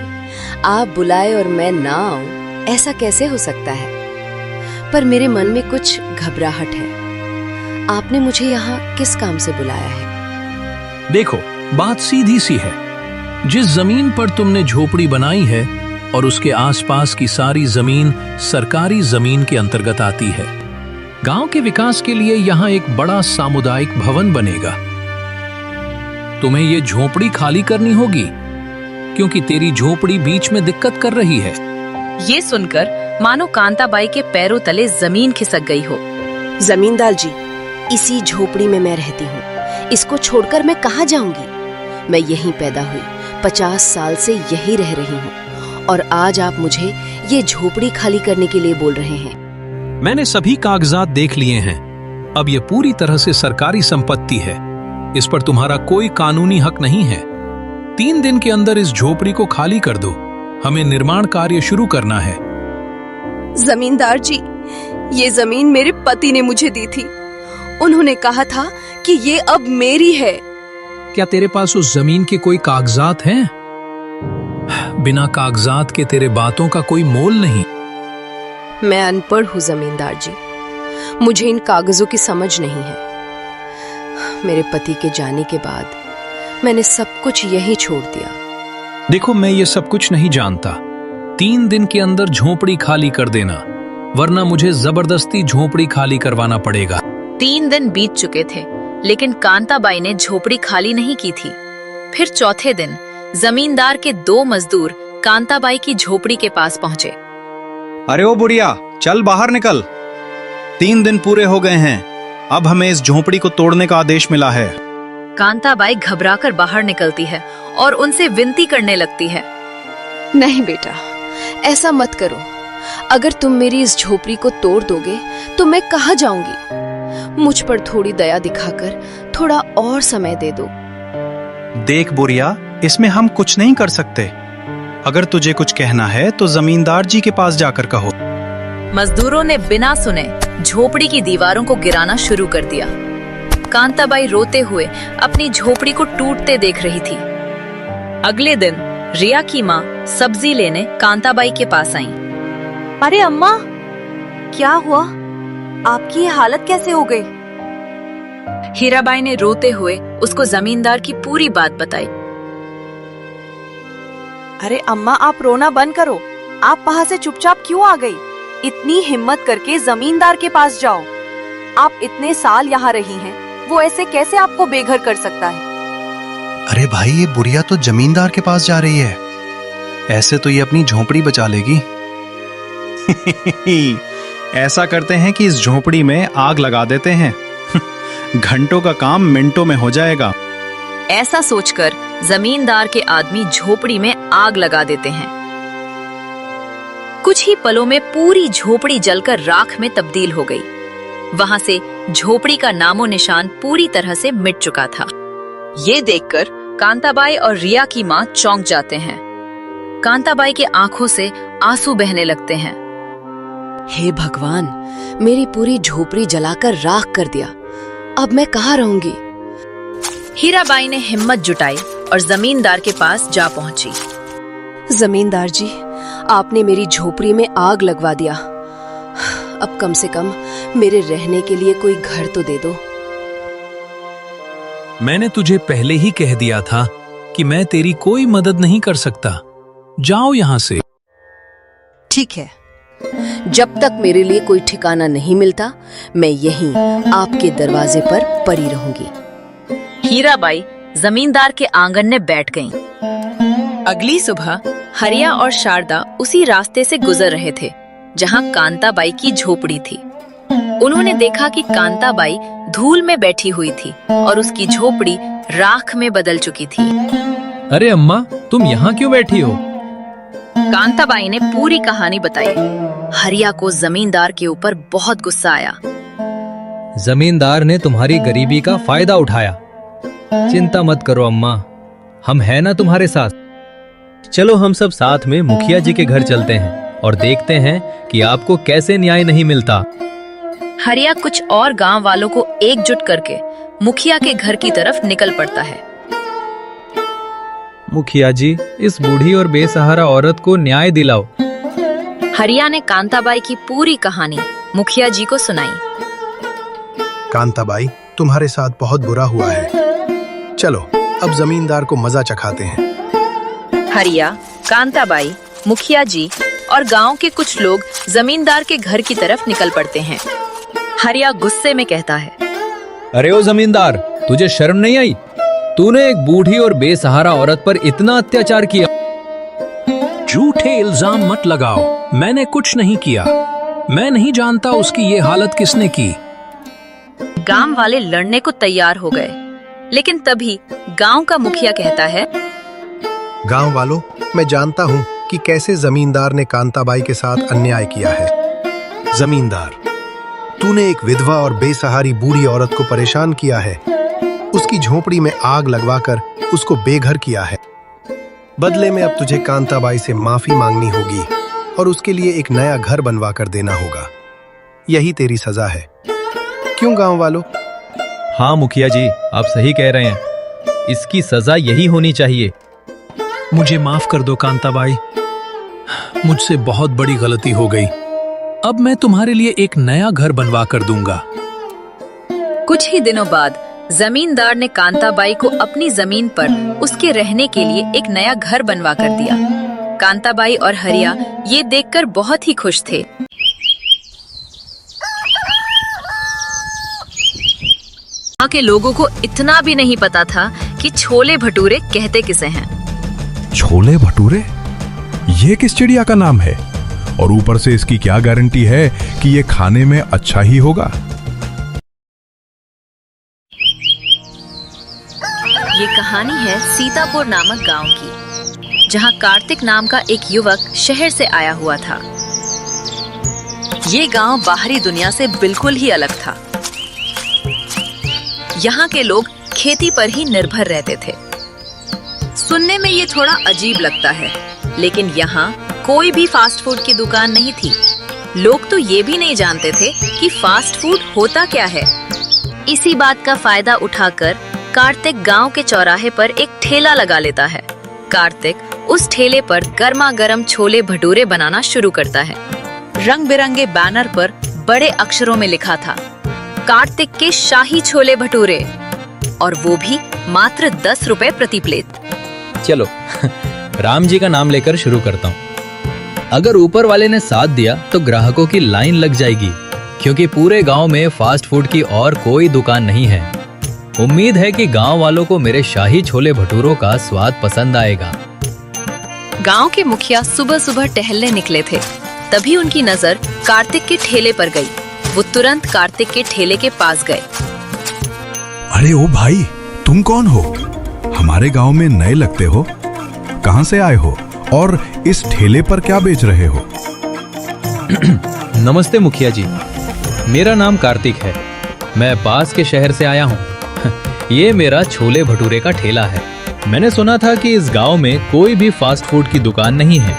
आप बुलाए और मैं ना आऊं, ऐसा कैसे हो सकता है? पर मेरे मन में कुछ घबराहट है। आपने मुझे यहाँ किस काम से बुलाया है? देखो, बात सीधी सी है। जिस जमीन पर तुमने झोपड़ी बनाई है और उसके आसपास की सारी जमीन सरकारी जमीन के अंतर्गत आती है। गांव के विकास के लिए यहाँ एक बड़ा सामुदायिक भवन बनेगा। तुम्हें ये झोपड़ी खाली करनी होगी क्योंकि तेरी झोपड़ी बीच में दिक्कत कर रही है। ये सुनकर मानो कांताबाई के पैरों तले जमीन खिसक गई हो। जमींदार जी, इसी झोपड़ी में मैं रहती हूँ। इसको छोड़कर मैं कहाँ जाऊंगी? मैं यहीं पैदा हुई, 50 साल से यहीं रह रही हूँ और आज आप मुझे ये झोपड़ी खाली करने के लिए बोल रहे हैं। मैंने सभी कागजात देख लिए हैं। अब ये पूरी तरह से सरकारी संपत्ति है। इस पर तुम्हारा कोई कानूनी हक नहीं है। 3 दिन के अंदर इस झोपड़ी को खाली कर दो। हमें निर्माण कार्य शुरू करना है। जमींदार जी, ये जमीन मेरे पति ने मुझे दी थी। उन्होंने कहा था कि ये अब मेरी है। क्या तेरे पास उस जमीन के कोई कागजात हैं? बिना कागजात के तेरे बातों का कोई मोल नहीं। मैं अनपढ़ हूँ जमींदार जी, मुझे इन कागजों की समझ नहीं है। मेरे पति के जाने के बाद मैंने सब कुछ यहीं छोड़ दिया। देखो, मैं ये सब कुछ नहीं जानता। 3 दिन के अंदर झोपड़ी खाली कर देना, वरना मुझे जबरदस्ती झोपड़ी खाली करवाना पड़ेगा। 3 दिन बीत चुके थे, लेकिन कांताबाई ने झोपड़ी खाली नहीं की थी। फिर चौथे दिन जमींदार के 2 मजदूर कांताबाई की झोपड़ी के पास पहुंचे। अरे ओ बुढ़िया, चल बाहर निकल। 3 दिन पूरे हो गए हैं, अब हमें इस झोपड़ी को तोड़ने का आदेश मिला है। कांताबाई घबराकर बाहर निकलती है और उनसे विनती करने लगती है। नहीं बेटा, ऐसा मत करो। अगर तुम मेरी इस झोपड़ी को तोड़ दोगे तो मैं कहाँ जाऊंगी? मुझ पर थोड़ी दया दिखाकर थोड़ा और समय दे दो। देख बुढ़िया, इसमें हम कुछ नहीं कर सकते। अगर तुझे कुछ कहना है तो जमींदार जी के पास जाकर कहो। मजदूरों ने बिना सुने झोपड़ी की दीवारों को गिराना शुरू कर दिया। कांताबाई रोते हुए अपनी झोपड़ी को टूटते देख रही थी। अगले दिन रिया की माँ सब्जी लेने कांताबाई के पास आई। अरे अम्मा, क्या हुआ? आपकी ये हालत कैसे हो गई? हीराबाई ने रोते हुए उसको जमींदार की पूरी बात बताई। अरे अम्मा, आप रोना बंद करो। आप वहाँ से चुपचाप क्यों आ गई? इतनी हिम्मत करके जमींदार के पास जाओ। आप इतने साल यहाँ रही हैं, वो ऐसे कैसे आपको बेघर कर सकता है? अरे भाई, ये बुढ़िया तो जमींदार के पास जा रही है। ऐसे तो ये अपनी झोपड़ी बचा लेगी। ऐसा करते हैं कि इस झोपड़ी में आग लगा देते हैं। घंटों का काम मिनटों में हो जाएगा। ऐसा सोचकर जमींदार के आदमी झोपड़ी में आग लगा देते हैं। कुछ ही पलों में पूरी झोपड़ी जलकर राख में तब्दील हो गई। वहां से झोपड़ी का नामो निशान पूरी तरह से मिट चुका था। ये देखकर कांताबाई और रिया की माँ चौंक जाते हैं। कांताबाई की आंखों से आंसू बहने लगते हैं। हे भगवान, मेरी पूरी झोपड़ी जलाकर राख कर दिया। अब मैं कहाँ रहूंगी? हीराबाई ने हिम्मत जुटाई और जमींदार के पास जा पहुंची। जमींदार जी, आपने मेरी झोपड़ी में आग लगवा दिया। अब कम से कम मेरे रहने के लिए कोई घर तो दे दो। मैंने तुझे पहले ही कह दिया था कि मैं तेरी कोई मदद नहीं कर सकता। जाओ यहाँ से। ठीक है, जब तक मेरे लिए कोई ठिकाना नहीं मिलता, मैं यहीं आपके दरवाजे पर पड़ी रहूंगी। हीराबाई जमींदार के आंगन में बैठ गईं। अगली सुबह हरिया और शारदा उसी रास्ते से गुजर रहे थे जहां कांताबाई की झोपड़ी थी। उन्होंने देखा कि कांताबाई धूल में बैठी हुई थी और उसकी झोपड़ी राख में बदल चुकी थी। अरे अम्मा, तुम यहाँ क्यों बैठी हो? कांताबाई ने पूरी कहानी बताई। हरिया को जमींदार के ऊपर बहुत गुस्सा आया। जमींदार ने तुम्हारी गरीबी का फायदा उठाया। चिंता मत करो अम्मा, हम हैं ना तुम्हारे साथ। चलो हम सब साथ में मुखिया जी के घर चलते हैं और देखते हैं कि आपको कैसे न्याय नहीं मिलता। हरिया कुछ और गांव वालों को एकजुट करके मुखिया के घर की तरफ निकल पड़ता है। मुखिया जी, इस बूढ़ी और बेसहारा औरत को न्याय दिलाओ। हरिया ने कांताबाई की पूरी कहानी मुखिया जी को सुनाई। कांताबाई, तुम्हारे साथ बहुत बुरा हुआ है। चलो अब जमींदार को मजा चखाते हैं। हरिया, कांताबाई, मुखिया जी और गांव के कुछ लोग जमींदार के घर की तरफ निकल पड़ते हैं। हरिया गुस्से में कहता है, अरे ओ जमींदार, तुझे शर्म नहीं आई? तूने एक बूढ़ी और बेसहारा औरत पर इतना अत्याचार किया। झूठे इल्जाम मत लगाओ, मैंने कुछ नहीं किया। मैं नहीं जानता उसकी ये हालत किसने की। गांव वाले लड़ने को तैयार हो गए, लेकिन तभी गांव का मुखिया कहता है, गांव वालों, मैं जानता हूँ कि कैसे जमींदार ने कांताबाई के साथ अन्याय किया है। जमींदार, तूने एक विधवा और बेसहारी बूढ़ी औरत को परेशान किया है। उसकी झोपड़ी में आग लगवाकर उसको बेघर किया है। बदले में अब तुझे कांताबाई से माफी मांगनी होगी और उसके लिए एक नया घर बनवा कर देना होगा। यही तेरी सजा है। क्यों गांव वालों? हाँ मुखिया जी, आप सही कह रहे हैं। इसकी सजा यही होनी चाहिए। मुझे माफ कर दो कांताबाई, मुझसे बहुत बड़ी गलती हो गई। अब मैं तुम्हारे लिए एक नया घर बनवा कर दूंगा। कुछ ही दिनों बाद जमींदार ने कांताबाई को अपनी जमीन पर उसके रहने के लिए एक नया घर बनवा कर दिया। कांताबाई और हरिया ये देखकर बहुत ही खुश थे। वहाँ के लोगों को इतना भी नहीं पता था कि छोले भटूरे कहते किसे हैं। छोले भटूरे? ये किस चिड़िया का नाम है? और ऊपर से इसकी क्या गारंटी है कि ये खाने में अच्छा ही होगा? ये कहानी है सीतापुर नामक गांव की, जहां कार्तिक नाम का एक युवक शहर से आया हुआ था। ये गांव बाहरी दुनिया से बिल्कुल ही अलग था। यहाँ के लोग खेती पर ही निर्भर रहते थे। सुनने में ये थोड़ा अजीब लगता है, लेकिन यहाँ कोई भी फास्ट फूड की दुकान नहीं थी। लोग तो ये भी नहीं जानते थे कि फास्ट फूड होता क्या है। इसी बात का फायदा उठाकर कार्तिक गांव के चौराहे पर एक ठेला लगा लेता है। कार्तिक उस ठेले पर गर्मा गर्म छोले भटूरे बनाना शुरू करता है। रंग बिरंगे बैनर पर बड़े अक्षरों में लिखा था, कार्तिक के शाही छोले भटूरे, और वो भी मात्र 10 रुपए प्रति प्लेट। चलो राम जी का नाम लेकर शुरू करता हूँ। अगर ऊपर वाले ने साथ दिया तो ग्राहकों की लाइन लग जाएगी, क्योंकि पूरे गांव में फास्ट फूड की और कोई दुकान नहीं है। उम्मीद है कि गांव वालों को मेरे शाही छोले भटूरों का स्वाद पसंद आएगा। गांव के मुखिया सुबह सुबह टहलने निकले थे, तभी उनकी नजर कार्तिक के ठेले पर गई। वो तुरंत कार्तिक के ठेले के पास गए। अरे ओ भाई, तुम कौन हो? हमारे गांव में नए लगते हो। कहां से आए हो और इस ठेले पर क्या बेच रहे हो? नमस्ते मुखिया जी, मेरा नाम कार्तिक है। मैं पास के शहर से आया हूँ। ये मेरा छोले भटूरे का ठेला है। मैंने सुना था कि इस गांव में कोई भी फास्ट फूड की दुकान नहीं है,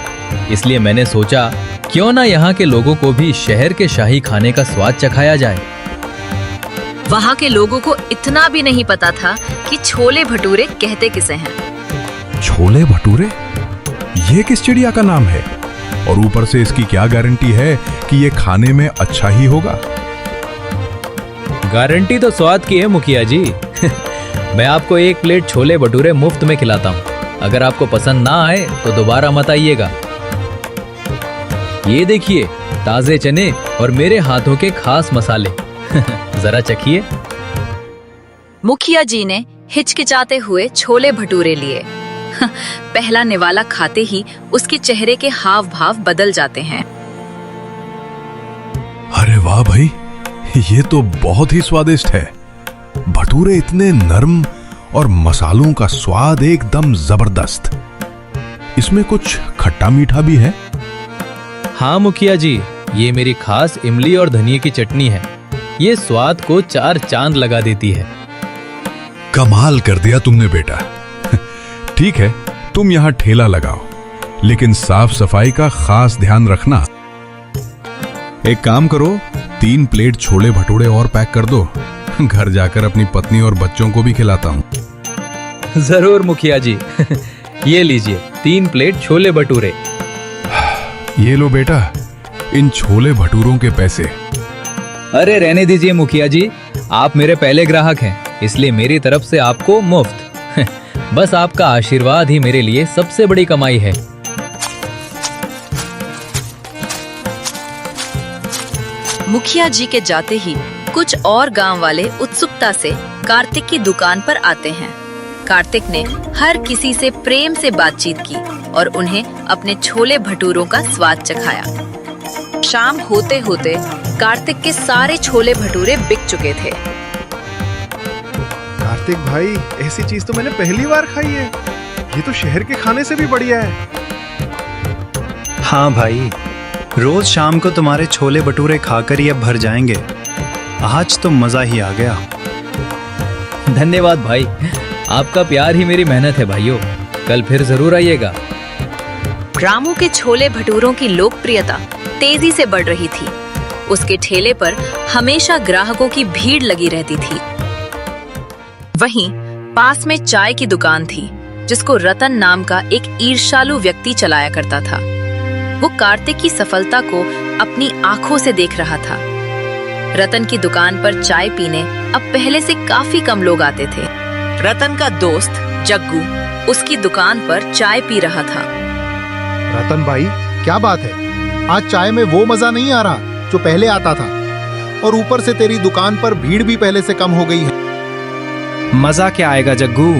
इसलिए मैंने सोचा क्यों ना यहाँ के लोगों को भी शहर के शाही खाने का स्वाद चखाया जाए। वहाँ के लोगों को इतना भी नहीं पता था कि छोले भटूरे कहते किसे हैं। छोले भटूरे? ये किस चिड़िया का नाम है? और ऊपर से इसकी क्या गारंटी है कि ये खाने में अच्छा ही होगा? गारंटी तो स्वाद की है मुखिया जी। मैं आपको 1 प्लेट छोले भटूरे मुफ्त में खिलाता हूँ। अगर आपको पसंद ना आए तो दोबारा मत आइएगा। ये देखिए, ताजे चने और मेरे हाथों के खास मसाले। जरा चखिए। मुखिया जी ने हिचकिचाते हुए छोले भटूरे लिए। पहला निवाला खाते ही उसके चेहरे के हाव भाव बदल जाते हैं। अरे वाह भाई, ये तो बहुत ही स्वादिष्ट है। भटूरे इतने नरम और मसालों का स्वाद एकदम जबरदस्त। इसमें कुछ खट्टा मीठा भी है? हाँ मुखिया जी, ये मेरी खास इमली और धनिया की चटनी है। ये स्वाद को 4 चांद लगा देती है। कमाल कर दिया तुमने बेटा। ठीक है, तुम यहाँ ठेला लगाओ, लेकिन साफ सफाई का खास ध्यान रखना। एक काम करो, 3 प्लेट छोले भटूरे और पैक कर दो। घर जाकर अपनी पत्नी और बच्चों को भी खिलाता हूँ। जरूर मुखिया जी। ये लीजिए 3 प्लेट छोले भटूरे। ये लो बेटा, इन छोले भटूरों के पैसे। अरे रहने दीजिए मुखिया जी, आप मेरे पहले ग्राहक हैं, इसलिए मेरी तरफ से आपको मुफ्त। बस आपका आशीर्वाद ही मेरे लिए सबसे बड़ी कमाई है। मुखिया जी के जाते ही कुछ और गांव वाले उत्सुकता से कार्तिक की दुकान पर आते हैं। कार्तिक ने हर किसी से प्रेम से बातचीत की और उन्हें अपने छोले भटूरों का स्वाद चखाया। शाम होते होते कार्तिक के सारे छोले भटूरे बिक चुके थे। कार्तिक भाई, ऐसी चीज तो मैंने पहली बार खाई है। ये तो शहर के खाने से भी बढ़िया है। हाँ भाई, रोज शाम को तुम्हारे छोले भटूरे खाकर ही अब भर जाएंगे। आज तो मजा ही आ गया। धन्यवाद भाई, आपका प्यार ही मेरी मेहनत है भाइयों। कल फिर जरूर आइएगा। रामू के छोले भटूरों की लोकप्रियता तेजी से बढ़ रही थी। उसके ठेले पर हमेशा ग्राहकों की भीड़ लगी रहती थी। वहीं पास में चाय की दुकान थी, जिसको रतन नाम का एक ईर्ष्यालु व्यक्ति चलाया करता था। वो कार्तिक की सफलता को अपनी आंखों से देख रहा था। रतन की दुकान पर चाय पीने अब पहले से काफी कम लोग आते थे। रतन का दोस्त जग्गू उसकी दुकान पर चाय पी रहा था। रतन भाई, क्या बात है? आज चाय में वो मजा नहीं आ रहा जो पहले आता था, और ऊपर से तेरी दुकान पर भीड़ भी पहले से कम हो गई है। मजा क्या आएगा जग्गू?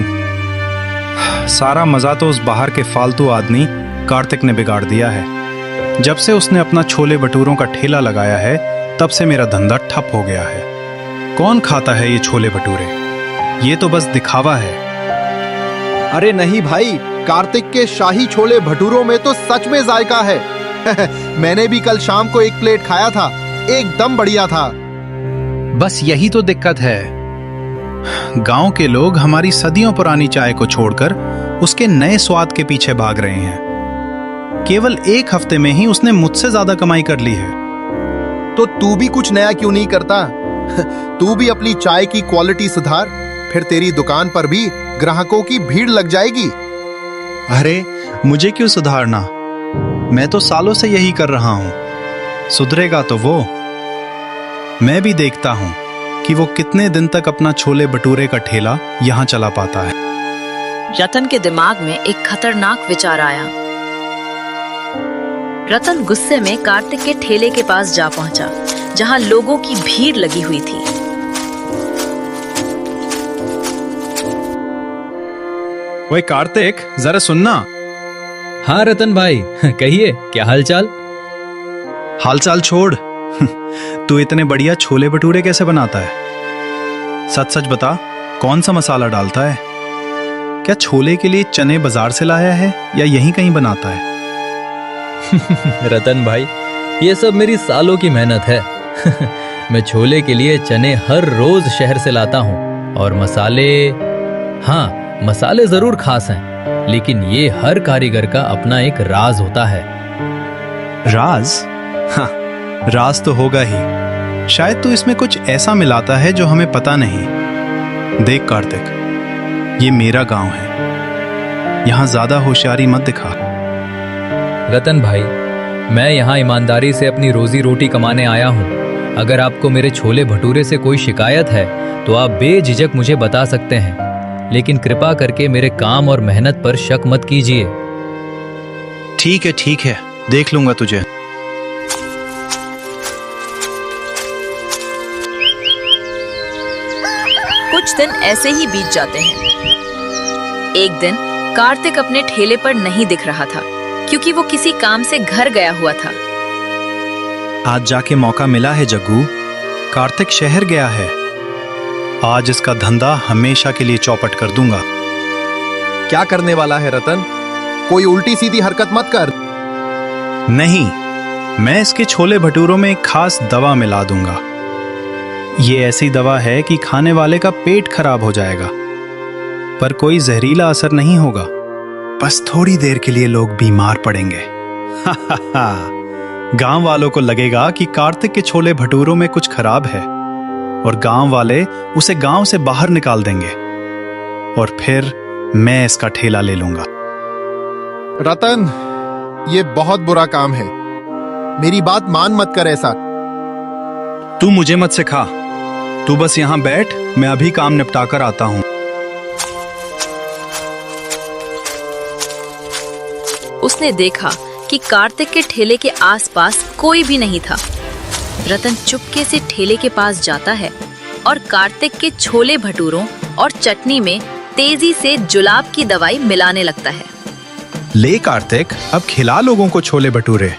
सारा मजा तो उस बाहर के फालतू आदमी कार्तिक ने बिगाड़ दिया है। जब से उसने अपना छोले भटूरों का ठेला लगाया है, तब से मेरा धंधा ठप हो गया है। कौन खाता है ये छोले भटूरे? ये तो बस दिखावा है। अरे नहीं भाई, कार्तिक के शाही छोले भटूरों में तो सच में जायका है। मैंने भी कल शाम को एक प्लेट खाया था, एकदम बढ़िया था। बस यही तो दिक्कत है। गांव के लोग हमारी सदियों पुरानी चाय को छोड़कर उसके नए स्वाद के पीछे भाग रहे हैं। केवल एक हफ्ते में ही उसने मुझसे ज्यादा कमाई कर ली है। तो तू भी कुछ नया क्यों नहीं करता? तू भी अपनी चाय की क्वालिटी सुधार, फिर तेरी दुकान पर भी ग्राहकों की भीड़ लग जाएगी। अरे मुझे क्यों सुधारना? मैं तो सालों से यही कर रहा हूं। सुधरेगा तो वो। मैं भी देखता हूं कि वो कितने दिन तक अपना छोले भटूरे का ठेला यहां चला पाता है। रतन के दिमाग में एक खतरनाक विचार आया। रतन गुस्से में कार्तिक के ठेले के पास जा पहुंचा, जहां लोगों की भीड़ लगी हुई थी। ओए कार्तिक, जरा सुनना। हाँ रतन भाई, कहिए क्या हालचाल? हालचाल छोड़। तू इतने बढ़िया छोले भटूरे कैसे बनाता है? सच सच बता, कौन सा मसाला डालता है? क्या छोले के लिए चने बाजार से लाया है या यहीं कहीं बनाता है? रतन भाई, ये सब मेरी सालों की मेहनत है। मैं छोले के लिए चने हर रोज शहर से लाता हूँ, और मसाले, हाँ मसाले जरूर खास हैं, लेकिन ये हर कारीगर का अपना एक राज होता है। राज? हाँ, राज तो होगा ही। शायद तू इसमें कुछ ऐसा मिलाता है जो हमें पता नहीं। देख कार्तिक, ये मेरा गांव है, यहाँ ज्यादा होशियारी मत दिखा। रतन भाई, मैं यहाँ ईमानदारी से अपनी रोजी रोटी कमाने आया हूँ। अगर आपको मेरे छोले भटूरे से कोई शिकायत है तो आप बेझिझक मुझे बता सकते हैं, लेकिन कृपा करके मेरे काम और मेहनत पर शक मत कीजिए। ठीक है, देख लूंगा तुझे। कुछ दिन ऐसे ही बीत जाते हैं। एक दिन कार्तिक अपने ठेले पर नहीं दिख रहा था, क्योंकि वो किसी काम से घर गया हुआ था। आज जाके मौका मिला है जग्गू। कार्तिक शहर गया है। आज इसका धंधा हमेशा के लिए चौपट कर दूंगा। क्या करने वाला है रतन? कोई उल्टी सीधी हरकत मत कर। नहीं, मैं इसके छोले भटूरों में एक खास दवा मिला दूंगा। ये ऐसी दवा है कि खाने वाले का पेट खराब हो जाएगा, पर कोई जहरीला असर नहीं होगा। बस थोड़ी देर के लिए लोग बीमार पड़ेंगे। गांव वालों को लगेगा कि कार्तिक के छोले भटूरों में कुछ खराब है, और गांव वाले उसे गांव से बाहर निकाल देंगे, और फिर मैं इसका ठेला ले लूंगा। रतन, ये बहुत बुरा काम है। मेरी बात मान मत कर ऐसा। तू मुझे मत सिखा। तू बस यहां बैठ, मैं अभी काम निपटा कर आता हूं। उसने देखा कि कार्तिक के ठेले के आसपास कोई भी नहीं था। रतन चुपके से ठेले के पास जाता है और कार्तिक के छोले भटूरों और चटनी में तेजी से जुलाब की दवाई मिलाने लगता है। ले कार्तिक, अब खिला लोगों को छोले भटूरे।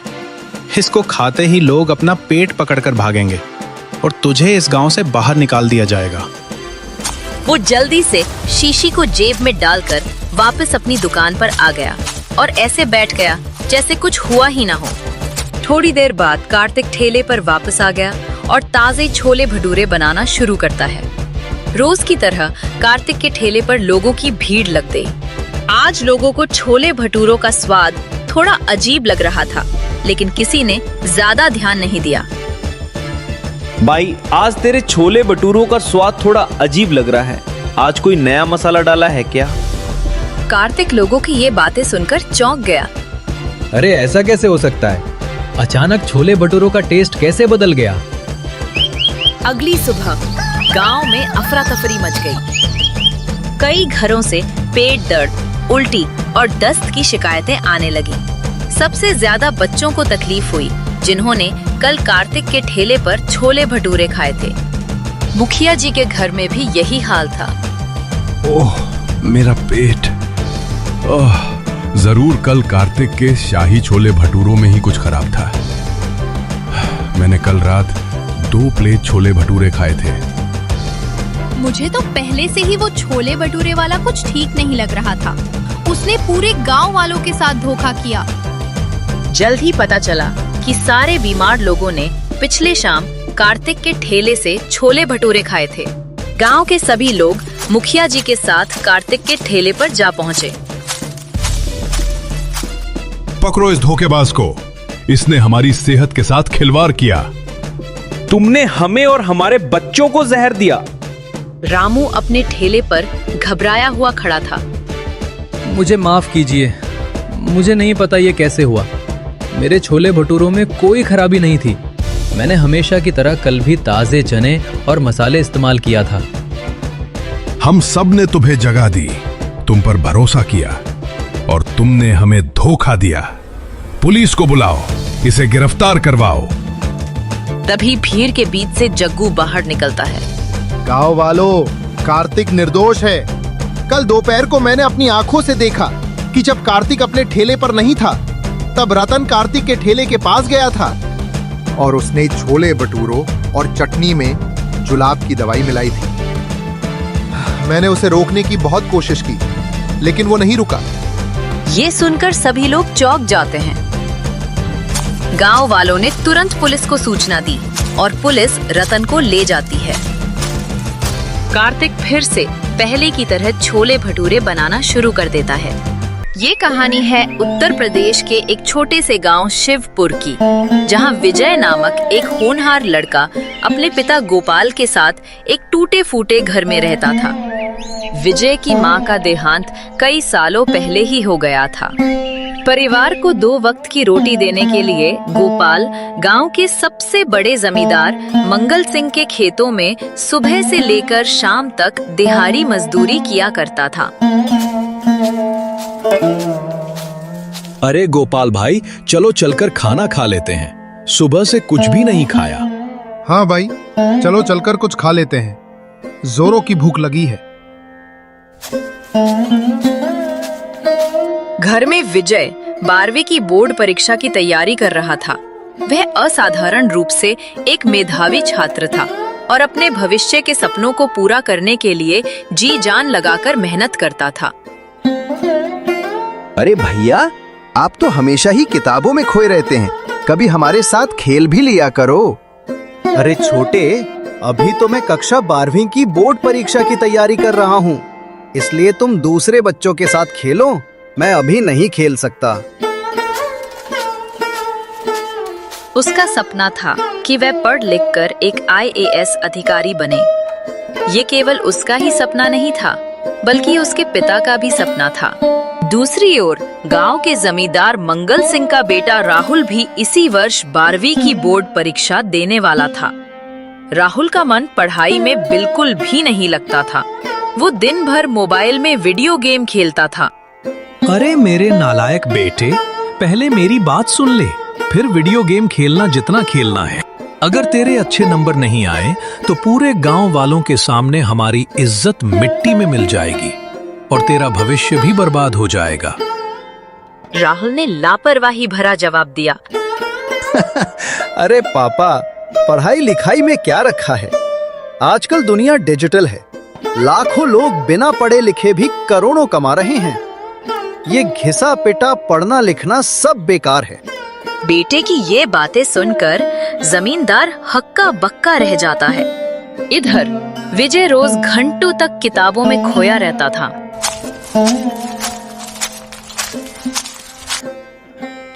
इसको खाते ही लोग अपना पेट पकड़कर भागेंगे, और तुझे इस गांव से बाहर निकाल दिया जाएगा। वो जल्दी से शीशी को जेब में डालकर वापस अपनी दुकान पर आ गया और ऐसे बैठ गया जैसे कुछ हुआ ही ना हो। थोड़ी देर बाद कार्तिक ठेले पर वापस आ गया और ताजे छोले भटूरे बनाना शुरू करता है। रोज की तरह कार्तिक के ठेले पर लोगों की भीड़ लग गई। आज लोगों को छोले भटूरों का स्वाद थोड़ा अजीब लग रहा था, लेकिन किसी ने ज्यादा ध्यान नहीं दिया। भाई, आज तेरे छोले भटूरों का स्वाद थोड़ा अजीब लग रहा है। आज कोई नया मसाला डाला है क्या? कार्तिक लोगों की ये बातें सुनकर चौंक गया। अरे ऐसा कैसे हो सकता है? अचानक छोले भटूरों का टेस्ट कैसे बदल गया? अगली सुबह गांव में अफरा तफरी मच गई। कई घरों से पेट दर्द, उल्टी और दस्त की शिकायतें आने लगी। सबसे ज्यादा बच्चों को तकलीफ हुई जिन्होंने कल कार्तिक के ठेले पर छोले भटूरे खाए थे। मुखिया जी के घर में भी यही हाल था। ओह, मेरा पेट। ओह, जरूर कल कार्तिक के शाही छोले भटूरों में ही कुछ खराब था। मैंने कल रात 2 प्लेट छोले भटूरे खाए थे। मुझे तो पहले से ही वो छोले भटूरे वाला कुछ ठीक नहीं लग रहा था। उसने पूरे गांव वालों के साथ धोखा किया। जल्द ही पता चला कि सारे बीमार लोगों ने पिछले शाम कार्तिक के ठेले से छोले भटूरे खाए थे। गांव के सभी लोग मुखिया जी के साथ कार्तिक के ठेले पर जा पहुंचे। पकड़ो इस धोखेबाज को, इसने हमारी सेहत के साथ खिलवाड़ किया। तुमने हमें और हमारे बच्चों को जहर दिया। रामू अपने ठेले पर घबराया हुआ खड़ा था। मुझे माफ कीजिए, मुझे नहीं पता ये कैसे हुआ। मेरे छोले भटूरों में कोई खराबी नहीं थी। मैंने हमेशा की तरह कल भी ताजे चने और मसाले इस्तेमाल किया था। हम सब ने तुम्हें जगह दी, तुम पर भरोसा किया और तुमने हमें धोखा दिया। पुलिस को बुलाओ, इसे गिरफ्तार करवाओ। तभी भीड़ के बीच से जग्गू बाहर निकलता है। गांव वालों, कार्तिक निर्दोष है। कल दोपहर को मैंने अपनी आंखों से देखा कि जब कार्तिक अपने ठेले पर नहीं था, तब रतन कार्तिक के ठेले के पास गया था और उसने छोले भटूरों और चटनी में जुलाब की दवाई मिलाई थी। मैंने उसे रोकने की बहुत कोशिश की, लेकिन वो नहीं रुका। ये सुनकर सभी लोग चौंक जाते हैं। गांव वालों ने तुरंत पुलिस को सूचना दी और पुलिस रतन को ले जाती है। कार्तिक फिर से पहले की तरह छोले भटूरे बनाना शुरू कर देता है। ये कहानी है उत्तर प्रदेश के एक छोटे से गांव शिवपुर की, जहां विजय नामक एक होनहार लड़का अपने पिता गोपाल के साथ एक टूटे फूटे घर में रहता था। विजय की मां का देहांत कई सालों पहले ही हो गया था। परिवार को 2 वक्त की रोटी देने के लिए गोपाल गांव के सबसे बड़े जमींदार मंगल सिंह के खेतों में सुबह से लेकर शाम तक दिहाड़ी मजदूरी किया करता था। अरे गोपाल भाई, चलो चलकर खाना खा लेते हैं। सुबह से कुछ भी नहीं खाया। हाँ भाई, चलो चलकर कुछ खा लेते हैं। जोरों की भूख लगी है। घर में विजय 12वीं की बोर्ड परीक्षा की तैयारी कर रहा था। वह असाधारण रूप से एक मेधावी छात्र था और अपने भविष्य के सपनों को पूरा करने के लिए जी जान लगाकर मेहनत करता था। अरे भैया, आप तो हमेशा ही किताबों में खोए रहते हैं। कभी हमारे साथ खेल भी लिया करो। अरे छोटे, अभी तो मैं कक्षा 12वीं की बोर्ड परीक्षा की तैयारी कर रहा हूँ, इसलिए तुम दूसरे बच्चों के साथ खेलो। मैं अभी नहीं खेल सकता। उसका सपना था कि वह पढ़ लिखकर एक IAS अधिकारी बने। ये केवल उसका ही सपना नहीं था, बल्कि उसके पिता का भी सपना था। दूसरी ओर गांव के जमींदार मंगल सिंह का बेटा राहुल भी इसी वर्ष 12वीं की बोर्ड परीक्षा देने वाला था। राहुल का मन पढ़ाई में बिल्कुल भी नहीं लगता था। वो दिन भर मोबाइल में वीडियो गेम खेलता था। अरे मेरे नालायक बेटे, पहले मेरी बात सुन ले, फिर वीडियो गेम खेलना जितना खेलना है। अगर तेरे अच्छे नंबर नहीं आए तो पूरे गांव वालों के सामने हमारी इज्जत मिट्टी में मिल जाएगी और तेरा भविष्य भी बर्बाद हो जाएगा। राहुल ने लापरवाही भरा जवाब दिया। अरे पापा, पढ़ाई लिखाई में क्या रखा है? आजकल दुनिया डिजिटल है। लाखों लोग बिना पढ़े लिखे भी करोड़ों कमा रहे हैं। ये घिसा पिटा पढ़ना लिखना सब बेकार है। बेटे की ये बातें सुनकर जमींदार हक्का बक्का रह जाता है। इधर विजय रोज घंटों तक किताबों में खोया रहता था।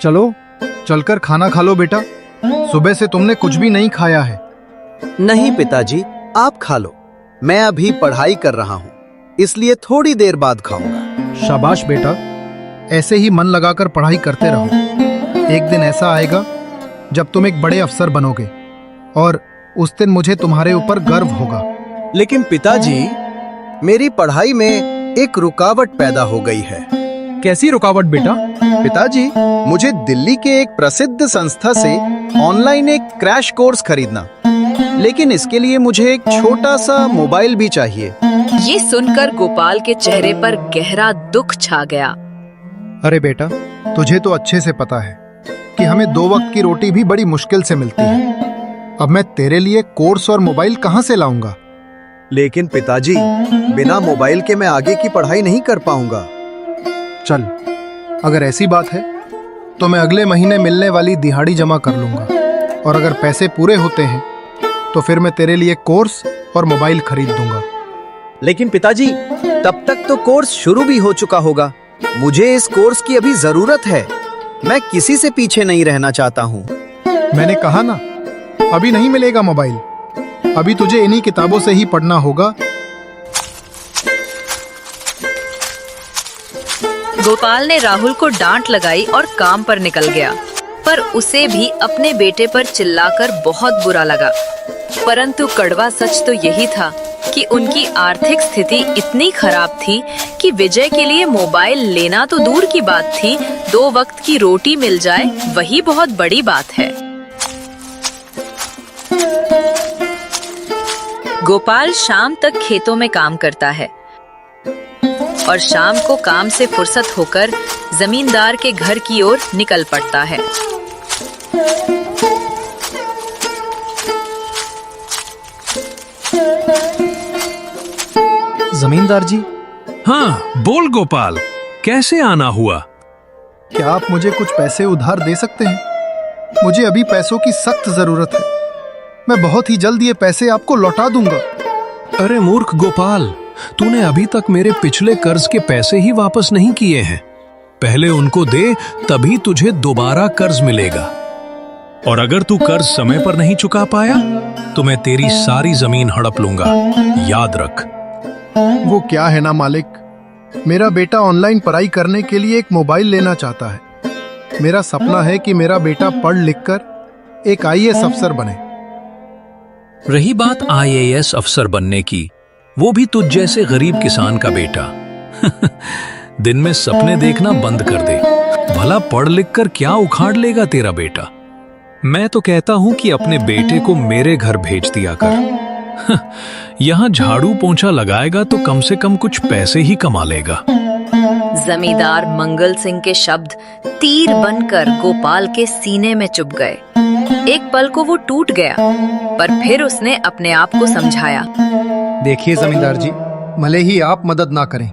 चलो चलकर खाना खा लो बेटा। सुबह से तुमने कुछ भी नहीं खाया है। नहीं पिताजी, आप खा लो। मैं अभी पढ़ाई कर रहा हूँ, इसलिए थोड़ी देर बाद खाऊंगा। शाबाश बेटा, ऐसे ही मन लगाकर पढ़ाई करते रहो। एक दिन ऐसा आएगा जब तुम एक बड़े अफसर बनोगे और उस दिन मुझे तुम्हारे ऊपर गर्व होगा। लेकिन पिताजी, मेरी पढ़ाई में एक रुकावट पैदा हो गई है। कैसी रुकावट बेटा? पिताजी, मुझे दिल्ली के एक प्रसिद्ध संस्था से ऑनलाइन एक क्रैश कोर्स खरीदना, लेकिन इसके लिए मुझे एक छोटा सा मोबाइल भी चाहिए। ये सुनकर गोपाल के चेहरे पर गहरा दुख छा गया। अरे बेटा, तुझे तो अच्छे से पता है कि हमें 2 वक्त की रोटी भी बड़ी मुश्किल से मिलती है। अब मैं तेरे लिए कोर्स और मोबाइल कहाँ से लाऊंगा? लेकिन पिताजी, बिना मोबाइल के मैं आगे की पढ़ाई नहीं कर पाऊंगा। चल, अगर ऐसी बात है तो मैं अगले महीने मिलने वाली दिहाड़ी जमा कर लूंगा, और अगर पैसे पूरे होते हैं तो फिर मैं तेरे लिए कोर्स और मोबाइल खरीद दूंगा। लेकिन पिताजी, तब तक तो कोर्स शुरू भी हो चुका होगा। मुझे इस कोर्स की अभी जरूरत है। मैं किसी से पीछे नहीं रहना चाहता हूँ। मैंने कहा ना, अभी नहीं मिलेगा मोबाइल। अभी तुझे इन्हीं किताबों से ही पढ़ना होगा। गोपाल ने राहुल को डांट लगाई और काम पर निकल गया, पर उसे भी अपने बेटे पर चिल्लाकर बहुत बुरा लगा। परंतु कड़वा सच तो यही था कि उनकी आर्थिक स्थिति इतनी खराब थी कि विजय के लिए मोबाइल लेना तो दूर की बात थी, 2 वक्त की रोटी मिल जाए वही बहुत बड़ी बात है। गोपाल शाम तक खेतों में काम करता है और शाम को काम से फुर्सत होकर जमींदार के घर की ओर निकल पड़ता है। जमींदार जी। हाँ, बोल गोपाल, कैसे आना हुआ? क्या आप मुझे कुछ पैसे उधार दे सकते हैं? मुझे अभी पैसों की सख्त जरूरत है। मैं बहुत ही जल्द ये पैसे आपको लौटा दूंगा। अरे मूर्ख गोपाल, तूने अभी तक मेरे पिछले कर्ज के पैसे ही वापस नहीं किए हैं। पहले उनको दे, तभी तुझे दोबारा कर्ज मिलेगा। और अगर तू कर्ज समय पर नहीं चुका पाया तो मैं तेरी सारी जमीन हड़प लूंगा, याद रख। वो क्या है ना मालिक, मेरा बेटा ऑनलाइन पढ़ाई करने के लिए एक मोबाइल लेना चाहता है। मेरा सपना है कि मेरा बेटा पढ़ लिख कर एक IAS अफसर बने। रही बात IAS अफसर बनने की, वो भी तुझ जैसे गरीब किसान का बेटा। दिन में सपने देखना बंद कर दे। भला पढ़ लिख कर क्या उखाड़ लेगा तेरा बेटा? मैं तो कहता हूं कि अपने बेटे को मेरे घर भेज दिया कर। यहाँ झाड़ू पोंछा लगाएगा तो कम से कम कुछ पैसे ही कमा लेगा। जमींदार मंगल सिंह के शब्द तीर बनकर गोपाल के सीने में चुभ गए। एक पल को वो टूट गया, पर फिर उसने अपने आप को समझाया। देखिए जमींदार जी, भले ही आप मदद ना करें,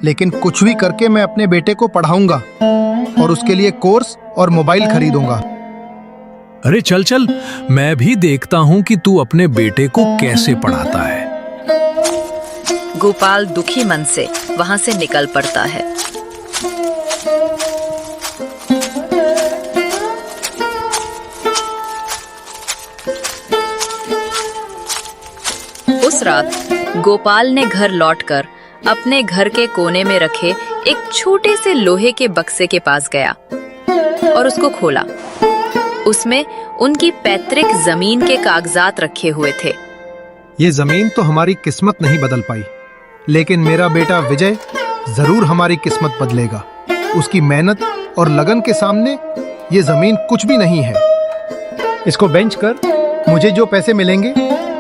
लेकिन कुछ भी करके मैं अपने बेटे को पढ़ाऊंगा और उसके लिए कोर्स और मोबाइल खरीदूंगा। अरे चल चल, मैं भी देखता हूं कि तू अपने बेटे को कैसे पढ़ाता है। गोपाल दुखी मन से वहां से निकल पड़ता है। उस रात गोपाल ने घर लौटकर अपने घर के कोने में रखे एक छोटे से लोहे के बक्से के पास गया और उसको खोला। उसमें उनकी पैतृक जमीन के कागजात रखे हुए थे। ये जमीन तो हमारी किस्मत नहीं बदल पाई, लेकिन मेरा बेटा विजय जरूर हमारी किस्मत बदलेगा। उसकी मेहनत और लगन के सामने ये जमीन कुछ भी नहीं है। इसको बेंच कर मुझे जो पैसे मिलेंगे